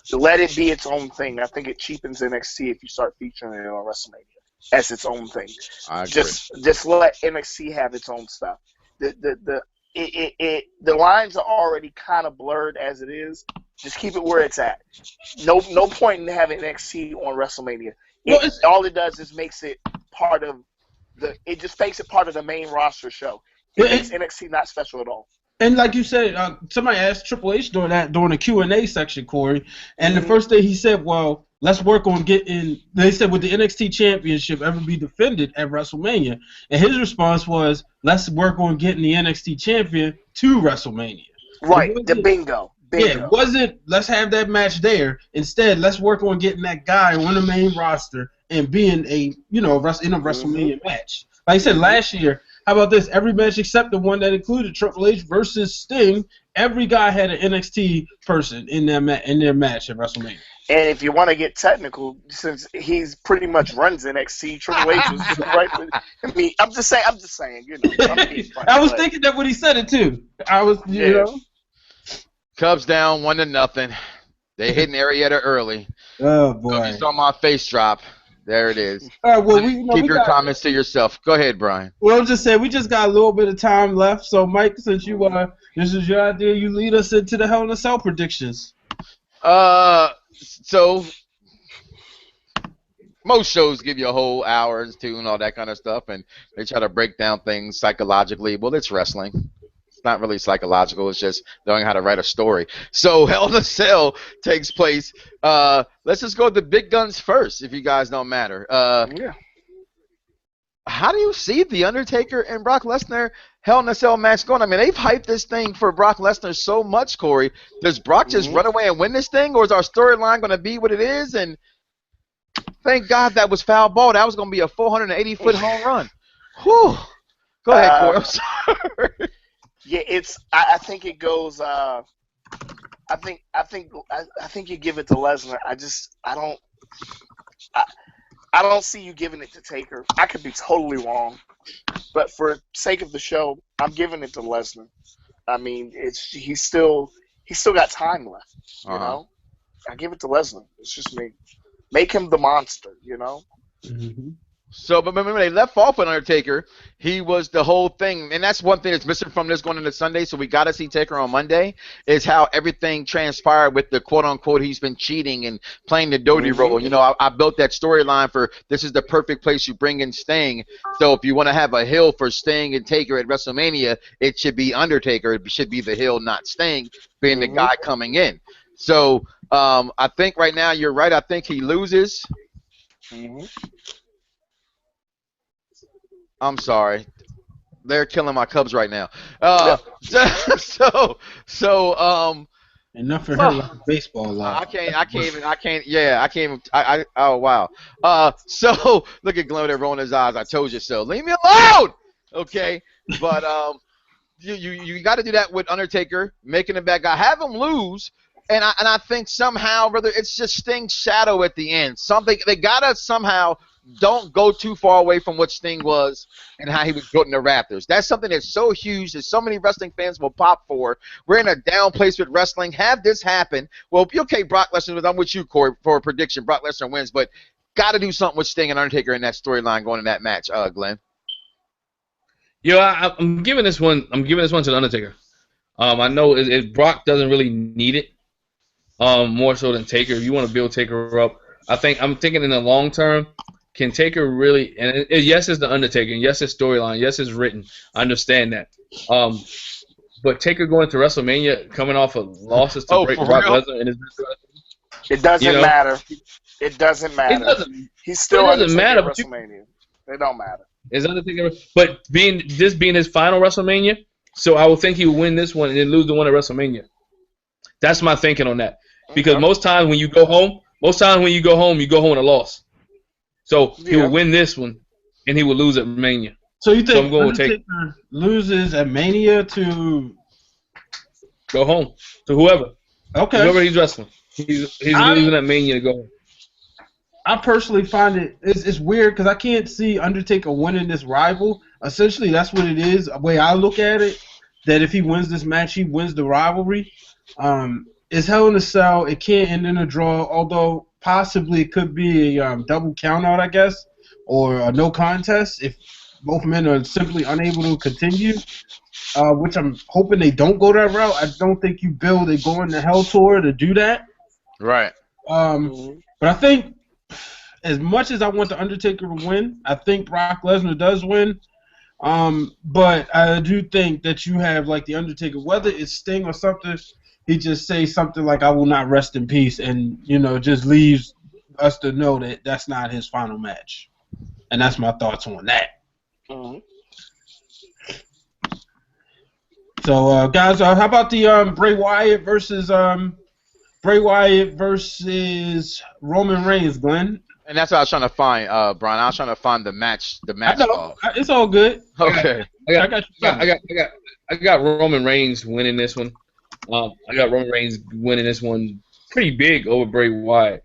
To let it be its own thing. I think it cheapens NXT if you start featuring it on WrestleMania as its own thing. I agree. Just let NXT have its own stuff. The lines are already kind of blurred as it is. Just keep it where it's at. No point in having NXT on WrestleMania. All it does is makes it part of it just makes it part of the main roster show. It makes NXT not special at all. And like you said, somebody asked Triple H during the Q&A section, Corey, and the first thing he said, well, let's work on getting, they said, would the NXT Championship ever be defended at WrestleMania? And his response was, let's work on getting the NXT Champion to WrestleMania. Right, the bingo. Yeah, it wasn't, let's have that match there. Instead, let's work on getting that guy on the main roster and being in a WrestleMania match. Like I said, last year, How about this? Every match except the one that included Triple H versus Sting, every guy had an NXT person in their match at WrestleMania. And if you want to get technical, since he's pretty much runs NXT, Triple H was right. I mean, I'm just saying, you know. I'm being funny, I was thinking that when he said it too. I was, you know. Cubs down 1-0. They hit Arietta early. Oh boy! So if you saw my face drop, there it is. All right, well, keep your comments to yourself. Go ahead, Brian. Well, I'm just saying we just got a little bit of time left. So, Mike, since you this is your idea, you lead us into the Hell in a Cell predictions. So most shows give you a whole hour and two and all that kind of stuff, and they try to break down things psychologically. Well, it's wrestling. It's not really psychological. It's just knowing how to write a story. So Hell in a Cell takes place. Let's just go with the big guns first, if you guys don't matter. Yeah. How do you see The Undertaker and Brock Lesnar Hell in a Cell match going? I mean, they've hyped this thing for Brock Lesnar so much, Corey. Does Brock just run away and win this thing, or is our storyline going to be what it is? And thank God that was foul ball. That was going to be a 480-foot home run. Whew. Go ahead, Corey. I'm sorry. Yeah, I think it goes. I think you give it to Lesnar. I don't see you giving it to Taker. I could be totally wrong, but for sake of the show, I'm giving it to Lesnar. I mean, he's still got time left. You know, I give it to Lesnar. It's just me. Make him the monster. You know. Mm-hmm. So, but remember, they left off with Undertaker. He was the whole thing, and that's one thing that's missing from this going into Sunday, so we got to see Taker on Monday, is how everything transpired with the quote-unquote he's been cheating and playing the Doty role. You know, I built that storyline for this is the perfect place you bring in Sting. So if you want to have a heel for Sting and Taker at WrestleMania, it should be Undertaker. It should be the heel, not Sting, being the guy coming in. So I think right now you're right. I think he loses. I'm sorry. They're killing my Cubs right now. Enough for her like baseball live. I can't. Oh wow. So look at Glenn there rolling his eyes. I told you so. Leave me alone. Okay. But you got to do that with Undertaker, making a bad guy. Have him lose. And I think somehow, whether it's just Sting's shadow at the end, something they gotta somehow don't go too far away from what Sting was and how he was built in the Raptors. That's something that's so huge that so many wrestling fans will pop for. We're in a down place with wrestling. Have this happen. Well, okay, Brock Lesnar, I'm with you, Corey, for a prediction. Brock Lesnar wins, but got to do something with Sting and Undertaker in that storyline going in that match, Glenn. I'm giving this one. I'm giving this one to the Undertaker. I know if Brock doesn't really need it, more so than Taker. If you want to build Taker up, I'm thinking in the long term. Can Taker really? And yes, it's the Undertaker. And yes, it's storyline. Yes, it's written. I understand that. But Taker going to WrestleMania, coming off of losses to break Brock Lesnar, and it doesn't matter. It doesn't matter. It doesn't. He's still doesn't matter. WrestleMania. They don't matter. It's Undertaker, but being his final WrestleMania, so I would think he would win this one and then lose the one at WrestleMania. That's my thinking on that. Because most times when you go home, you go home with a loss. So he will win this one, and he will lose at Mania. So you think Undertaker loses at Mania to go home to whoever? Okay, whoever he's wrestling, he's losing at Mania to go home. I personally find it's weird because I can't see Undertaker winning this rival. Essentially, that's what it is. The way I look at it, that if he wins this match, he wins the rivalry. It's Hell in a Cell. It can't end in a draw, although possibly it could be a double countout, I guess, or a no contest if both men are simply unable to continue, which I'm hoping they don't go that route. I don't think you build a Going to Hell tour to do that. Right. But I think as much as I want the Undertaker to win, I think Brock Lesnar does win. But I do think that you have like the Undertaker, whether it's Sting or something, he just says something like, "I will not rest in peace," and just leaves us to know that that's not his final match. And that's my thoughts on that. So, guys, how about the Bray Wyatt versus Roman Reigns, Glenn? And that's what I was trying to find, Brian. I was trying to find the match. The I match. know. It's all good. Okay. I got you. I got Roman Reigns winning this one. I got Roman Reigns winning this one pretty big over Bray Wyatt.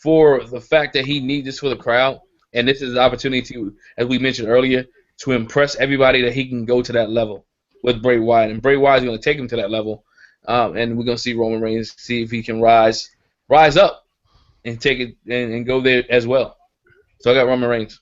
For the fact that he needs this for the crowd, and this is an opportunity to, as we mentioned earlier, to impress everybody that he can go to that level with Bray Wyatt, and Bray Wyatt is going to take him to that level, and we're going to see Roman Reigns see if he can rise up and take it and go there as well. So I got Roman Reigns.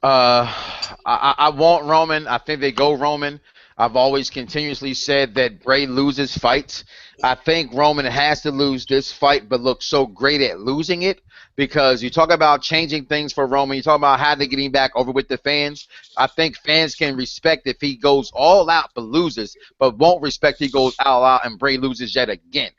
I want Roman. I think they go Roman. I've always continuously said that Bray loses fights. I think Roman has to lose this fight, but looks so great at losing it, because you talk about changing things for Roman. You talk about how to get him back over with the fans. I think fans can respect if he goes all out but loses, but won't respect he goes all out and Bray loses yet again.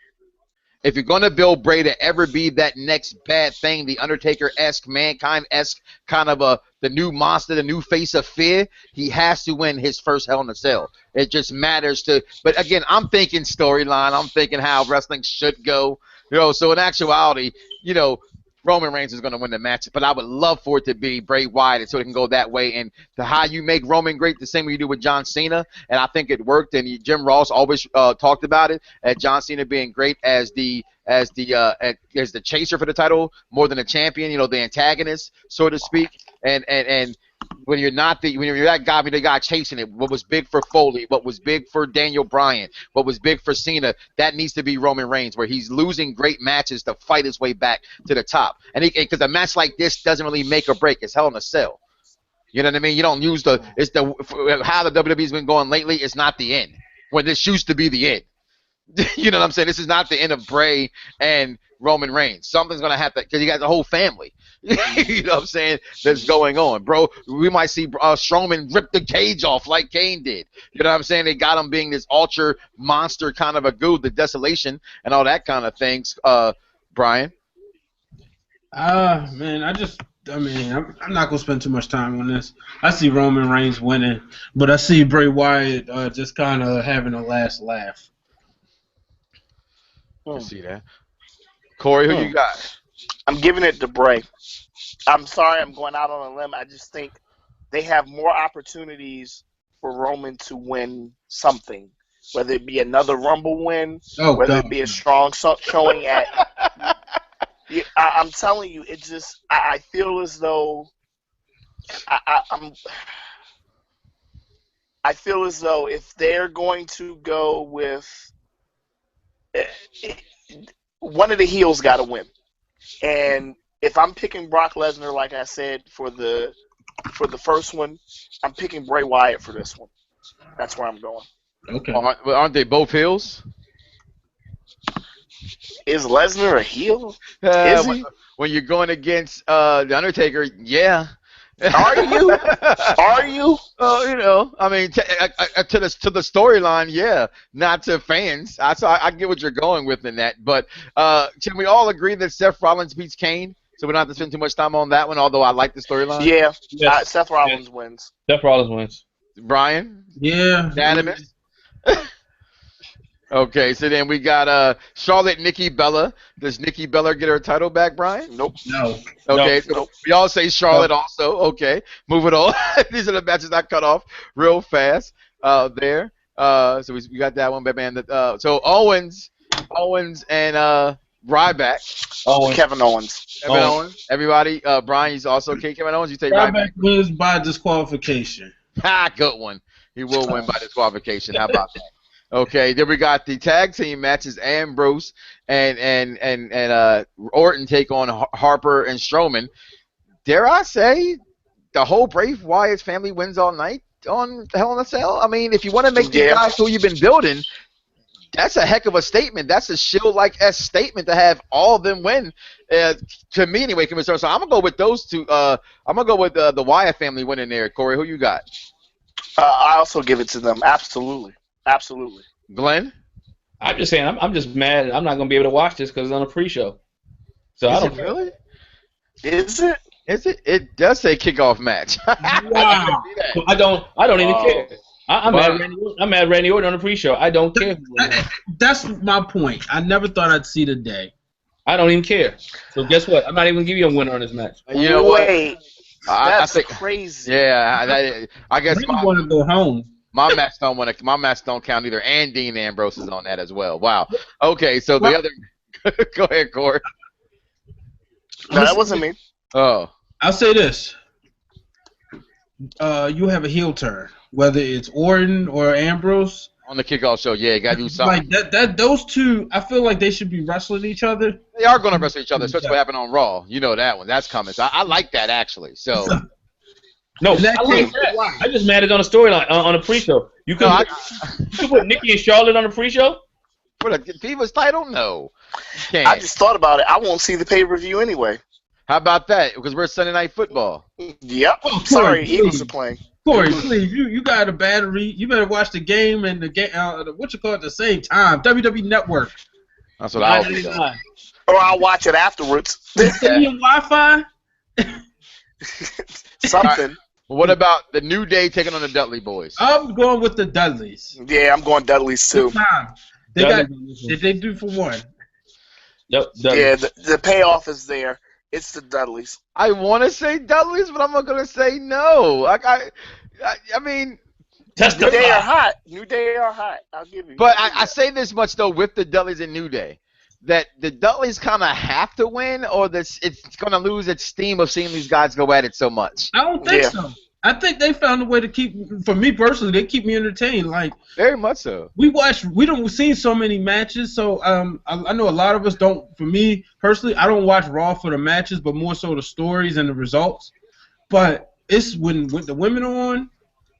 If you're going to build Bray to ever be that next bad thing, the Undertaker-esque, Mankind-esque kind of the new monster, the new face of fear, he has to win his first Hell in a Cell. It just matters to – but, again, I'm thinking storyline. I'm thinking how wrestling should go. So in actuality, Roman Reigns is going to win the match, but I would love for it to be Bray Wyatt so it can go that way. And how you make Roman great, the same way you do with John Cena, and I think it worked. And Jim Ross always talked about it, as John Cena being great as the chaser for the title more than a champion, the antagonist, so to speak. And when you're that guy, the guy chasing it, what was big for Foley, what was big for Daniel Bryan, what was big for Cena, that needs to be Roman Reigns, where he's losing great matches to fight his way back to the top. And because a match like this doesn't really make or break, it's Hell in a Cell. You know what I mean? You don't use how the WWE's been going lately. It's not the end. When this used to be the end. You know what I'm saying? This is not the end of Bray and Roman Reigns. Something's going to happen because you got the whole family. You know what I'm saying? That's going on. Bro, we might see Strowman rip the cage off like Kane did. You know what I'm saying? They got him being this ultra monster kind of a goo, the desolation and all that kind of things. Brian? Man, I'm not going to spend too much time on this. I see Roman Reigns winning, but I see Bray Wyatt just kind of having a last laugh. I see that. Corey, who you got? I'm giving it to Bray. I'm sorry I'm going out on a limb. I just think they have more opportunities for Roman to win something, whether it be another Rumble win, whether it be a strong showing at. I'm telling you, it just I feel as though I feel as though if they're going to go with one of the heels, got to win. And if I'm picking Brock Lesnar, like I said for the first one, I'm picking Bray Wyatt for this one. That's where I'm going. Okay. Aren't they both heels? Is Lesnar a heel? Is he? When you're going against the Undertaker, yeah. Are you? Are you? I mean, to the storyline, yeah. Not to fans. I get what you're going with in that. But can we all agree that Seth Rollins beats Kane? So we don't have to spend too much time on that one, although I like the storyline. Yeah. Yes. Seth Rollins wins. Seth Rollins wins. Brian? Yeah. Unanimous? Okay, so then we got Charlotte, Nikki Bella. Does Nikki Bella get her title back, Brian? Nope. No. Okay, nope. So we all say Charlotte also. Okay, moving on. These are the matches I cut off real fast there. So we got that one, man. So Owens and Ryback. Kevin Owens. Kevin Owens. Everybody. Brian, he's also Kevin Owens. You take Ryback wins by disqualification. Good one. He will win by disqualification. How about that? Okay, then we got the tag team matches. Ambrose and Orton take on Harper and Strowman. Dare I say, the whole Bray Wyatt family wins all night on Hell in a Cell? I mean, if you want to make these guys who you've been building, that's a heck of a statement. That's a Shield-like statement to have all of them win. To me, anyway, so I'm gonna go with those two. I'm gonna go with the Wyatt family winning there. Corey, who you got? I also give it to them. Absolutely. Absolutely. Glenn? I'm just saying, I'm just mad. I'm not going to be able to watch this because it's on a pre-show. So Is I don't it really? Is it? Is it? It does say kickoff match. Wow. I don't even care. I'm mad Randy Orton on the pre-show. I don't care. That's my point. I never thought I'd see the day I don't even care. So guess what? I'm not even gonna give you a winner on this match. You know what? Wait, I that's think, crazy. yeah, I I guess really want to go home. my match don't count either, and Dean Ambrose is on that as well. Wow. Okay, so the Well- other, go ahead, Corey. No, that wasn't me. Oh, I'll say this. You have a heel turn, whether it's Orton or Ambrose. on the kickoff show, yeah, you gotta do something. Like that, those two, I feel like they should be wrestling each other. They are gonna wrestle each other. Especially what happened on Raw. You know that one. That's coming. So I like that actually. So No, In that I like case, that. I just mad it on a storyline on a pre-show. You could put Nikki and Charlotte on the pre-show. for the Divas title, no, you I can't. just thought about it. I won't see the pay-per-view anyway. How about that? Because we're Sunday Night Football. Yep. Oh, Sorry, please. Eagles are playing. Corey, please, you got a battery. You better watch the game and the game. What you call it at the same time? WWE Network. That's what I'll do. 999. Or I'll watch it afterwards. Stadium Wi-Fi. Something. Well, what about the New Day taking on the Dudley Boys? I'm going with the Dudleys. Yeah, I'm going Dudley's too. Good time. They got. Did they do for one? Yep. Yeah, the payoff is there. It's the Dudleys. I want to say Dudleys, but I'm not gonna say no. I mean, New Day are hot. New Day are hot. I'll give you. but I say this much though with the Dudleys and New Day, that the Dudleys kind of have to win, or it's gonna lose its steam of seeing these guys go at it so much. I don't think so. I think they found a way to keep. For me personally, they keep me entertained. Like Very much so. we don't seen so many matches. So I know a lot of us don't. For me personally, I don't watch Raw for the matches, but more so the stories and the results. But it's when the women are on,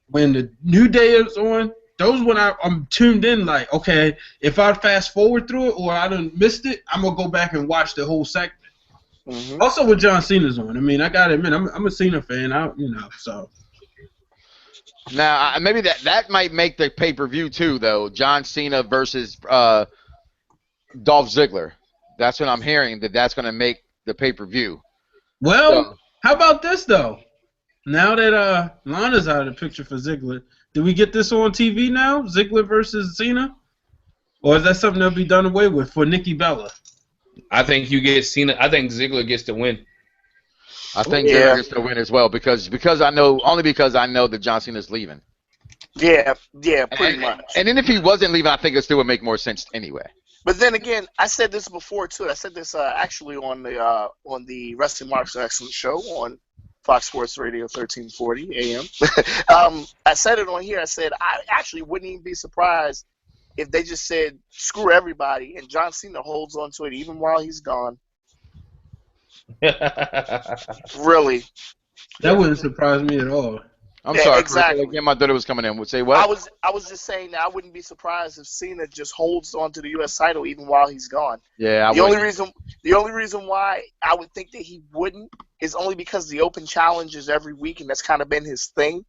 when the New Day is on. Those when I'm tuned in. Like okay, if I fast forward through it or I done missed it, I'm gonna go back and watch the whole segment. Mm-hmm. Also, with John Cena's on. I mean, I gotta admit, I'm a Cena fan. So. Now maybe that might make the pay-per-view too, though. John Cena versus Dolph Ziggler. That's what I'm hearing. That's going to make the pay-per-view. Well, how about this though? Now that Lana's out of the picture for Ziggler, do we get this on TV now? Ziggler versus Cena, or is that something that'll be done away with for Nikki Bella? I think you get Cena. I think Ziggler gets the win. I think Ziggler gets the win as well because I know that John Cena's leaving. Yeah, pretty much. And then if he wasn't leaving, I think it still would make more sense anyway. But then again, I said this before too. I said this actually on the Wrestling Marks Excellent show on Fox Sports Radio 1340 AM. I said it on here. I said I actually wouldn't even be surprised if they just said screw everybody and John Cena holds on to it even while he's gone. Really. That wouldn't surprise me at all. I'm sorry, exactly. Again, my daughter was coming in. Would say what? I was just saying that I wouldn't be surprised if Cena just holds on to the U.S. title even while he's gone. Yeah, the only reason why I would think that he wouldn't is only because the Open Challenge is every week, and that's kind of been his thing.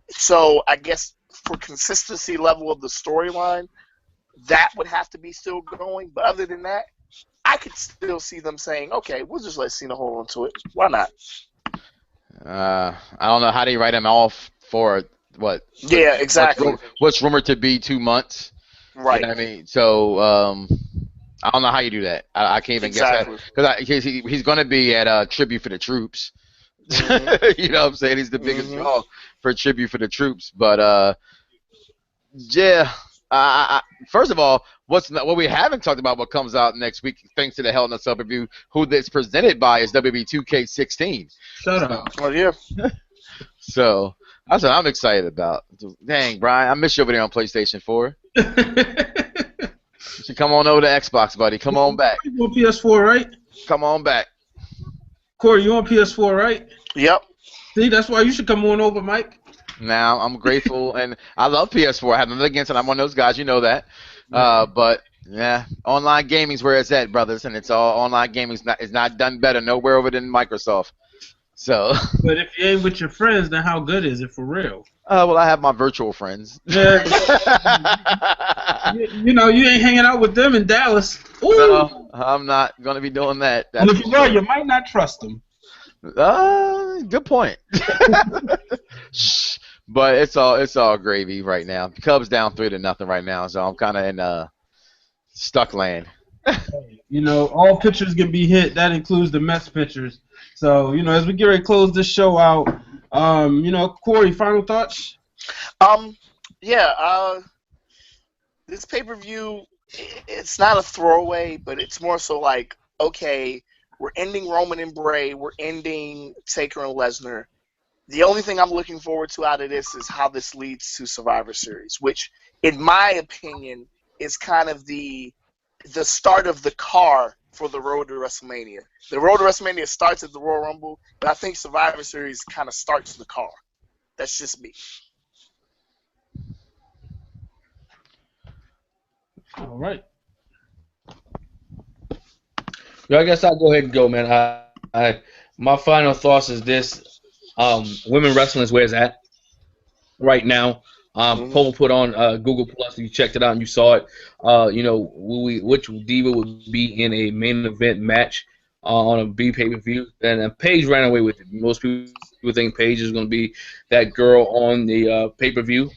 So I guess for consistency level of the storyline, that would have to be still going. But other than that, I could still see them saying, "Okay, we'll just let Cena hold on to it. Why not?" I don't know how do you write him off for what? Yeah, exactly. What's rumored to be 2 months? Right. You know what I mean, so I don't know how you do that. I can't even guess that because he's going to be at Tribute for the Troops. Mm-hmm. You know what I'm saying? He's the biggest draw for Tribute for the Troops. But yeah. First of all, what we haven't talked about what comes out next week, thanks to the Hell in a Cell review, who that's presented by is WB 2K16. Shut up. Oh yeah. So that's what I'm excited about. Dang, Brian, I miss you over there on PlayStation 4. You should come on over to Xbox, buddy. Come on back. You on PS4, right? Come on back. Corey, you on PS4, right? Yep. See, that's why you should come on over, Mike. Now I'm grateful, and I love PS4. I have nothing against it. I'm one of those guys, you know that. But yeah, online gaming's where it's at, brothers, and it's all online gaming is not done better nowhere over than Microsoft. So. But if you ain't with your friends, then how good is it for real? Well, I have my virtual friends. Yeah. you ain't hanging out with them in Dallas. Ooh. No, I'm not gonna be doing that. And if you are, you might not trust them. Good point. But it's all gravy right now. Cubs down 3-0 right now, so I'm kind of in stuck land. You know, all pitchers can be hit. That includes the Mets pitchers. So, you know, as we get ready to close this show out, you know, Corey, final thoughts? Um, yeah. This pay-per-view, it's not a throwaway, but it's more so like, okay, we're ending Roman and Bray, we're ending Taker and Lesnar. The only thing I'm looking forward to out of this is how this leads to Survivor Series, which, in my opinion, is kind of the start of the car for the road to WrestleMania. The road to WrestleMania starts at the Royal Rumble, but I think Survivor Series kind of starts the car. That's just me. All right. Yeah, I guess I'll go ahead and go, man. My final thoughts is this: women wrestling is where it's at right now. Poll put on Google Plus. You checked it out and you saw it. You know, which diva would be in a main event match on a B pay-per-view, and Paige ran away with it. Most people think Paige is going to be that girl on the pay-per-view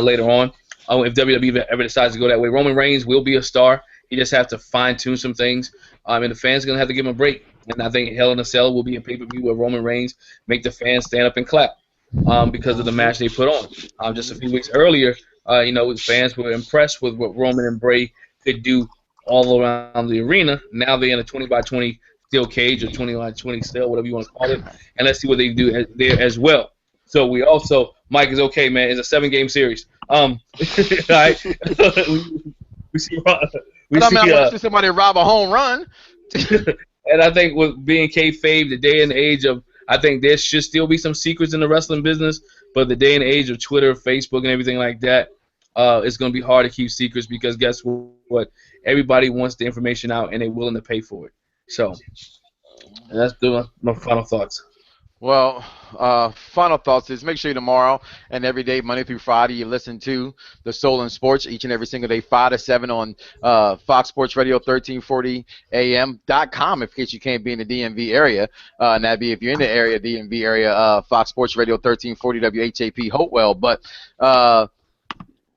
later on. If WWE ever decides to go that way, Roman Reigns will be a star. He just has to fine-tune some things, and the fans are going to have to give him a break. And I think Hell in a Cell will be a pay-per-view where Roman Reigns make the fans stand up and clap because of the match they put on. Just a few weeks earlier, you know, the fans were impressed with what Roman and Bray could do all around the arena. Now they're in a 20-by-20 steel cage or 20-by-20 steel, whatever you want to call it, and let's see what they do there as well. So we also, Mike is okay, man. It's a 7-game series. Right? we see. We I mean, see. I want to see somebody rob a home run. And I think with being kayfabe, the day and age of, I think there should still be some secrets in the wrestling business, but the day and age of Twitter, Facebook, and everything like that, it's going to be hard to keep secrets because guess what? Everybody wants the information out, and they're willing to pay for it. So that's my final thoughts. Well, final thoughts is make sure tomorrow and every day, Monday through Friday, you listen to the Soul in Sports each and every single day, 5 to 7 on Fox Sports Radio 1340 AM.com in case you can't be in the DMV area. And that'd be if you're in the area, DMV area, Fox Sports Radio 1340 WHAP Hopewell. But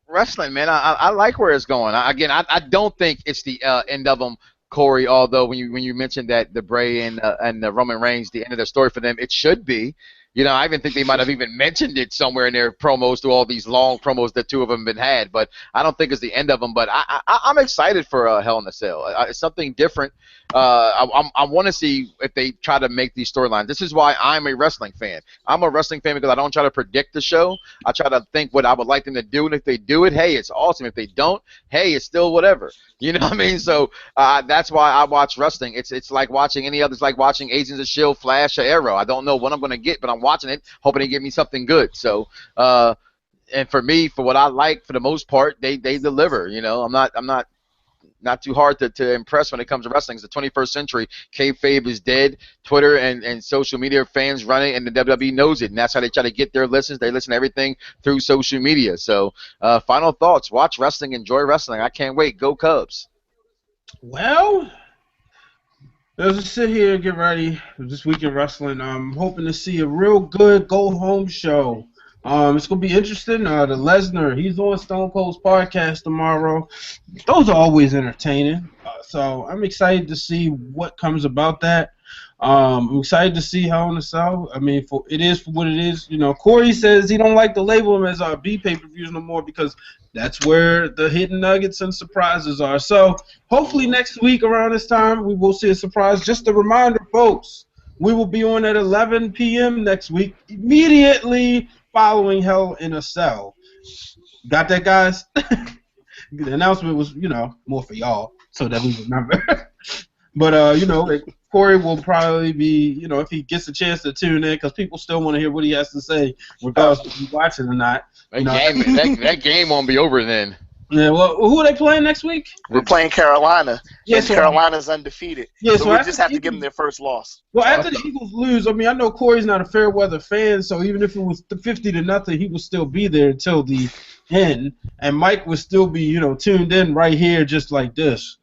wrestling, man, I like where it's going. I don't think it's the end of them, Corey. Although when you mentioned that the Bray and the Roman Reigns, the end of the story for them, it should be. You know, I even think they might have even mentioned it somewhere in their promos through all these long promos that two of them have been had. But I don't think it's the end of them. But I'm excited for Hell in a Cell. It's something different. I want to see if they try to make these storylines. This is why I'm a wrestling fan. I'm a wrestling fan because I don't try to predict the show. I try to think what I would like them to do, and if they do it, hey, it's awesome. If they don't, hey, it's still whatever. You know what I mean? So that's why I watch wrestling. It's like watching any other. It's like watching Agents of S.H.I.E.L.D., Flash, or Arrow. I don't know what I'm going to get, but I'm watching it, hoping they give me something good. So, and for me, for what I like, for the most part, they deliver. You know, I'm not too hard to impress when it comes to wrestling. It's the 21st century. Kayfabe is dead. Twitter and social media fans run it, and the WWE knows it, and that's how they try to get their listens. They listen to everything through social media. So, final thoughts. Watch wrestling. Enjoy wrestling. I can't wait. Go Cubs. Well, as we sit here and get ready for this week in wrestling, I'm hoping to see a real good go-home show. It's going to be interesting. The Lesnar, he's on Stone Cold's podcast tomorrow. Those are always entertaining. So I'm excited to see what comes about that. I'm excited to see Hell in a Cell. I mean, it is for what it is. You know, Corey says he don't like to label them as B pay-per-views no more because that's where the hidden nuggets and surprises are. So hopefully next week around this time we will see a surprise. Just a reminder, folks, we will be on at 11 p.m. next week, immediately following Hell in a Cell. Got that, guys? The announcement was, you know, more for y'all so that we remember. But, you know, Corey will probably be, you know, if he gets a chance to tune in, because people still want to hear what he has to say, regardless if he's watching or not. That game won't be over then. Yeah, well, who are they playing next week? We're playing Carolina. Yes, and Carolina's undefeated. Yeah, so we just have to give them their first loss. Well, after the Eagles lose, I mean, I know Corey's not a fair weather fan, so even if it was 50-0, he would still be there until the end, and Mike would still be, you know, tuned in right here just like this.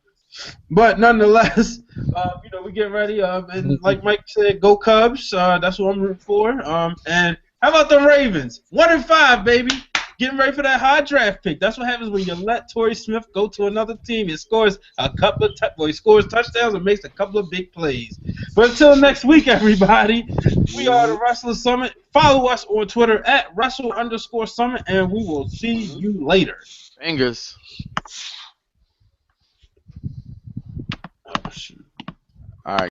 But nonetheless, you know, we get ready, and like Mike said, go Cubs. That's what I'm rooting for. And how about the Ravens? 1-5, baby. getting ready for that high draft pick. That's what happens when you let Torrey Smith go to another team. He scores a couple of he scores touchdowns and makes a couple of big plays. But until next week, everybody, we are the Wrestling Summit. Follow us on Twitter at Wrestle_Summit, and we will see you later. Fingers. Oh, shoot. All right.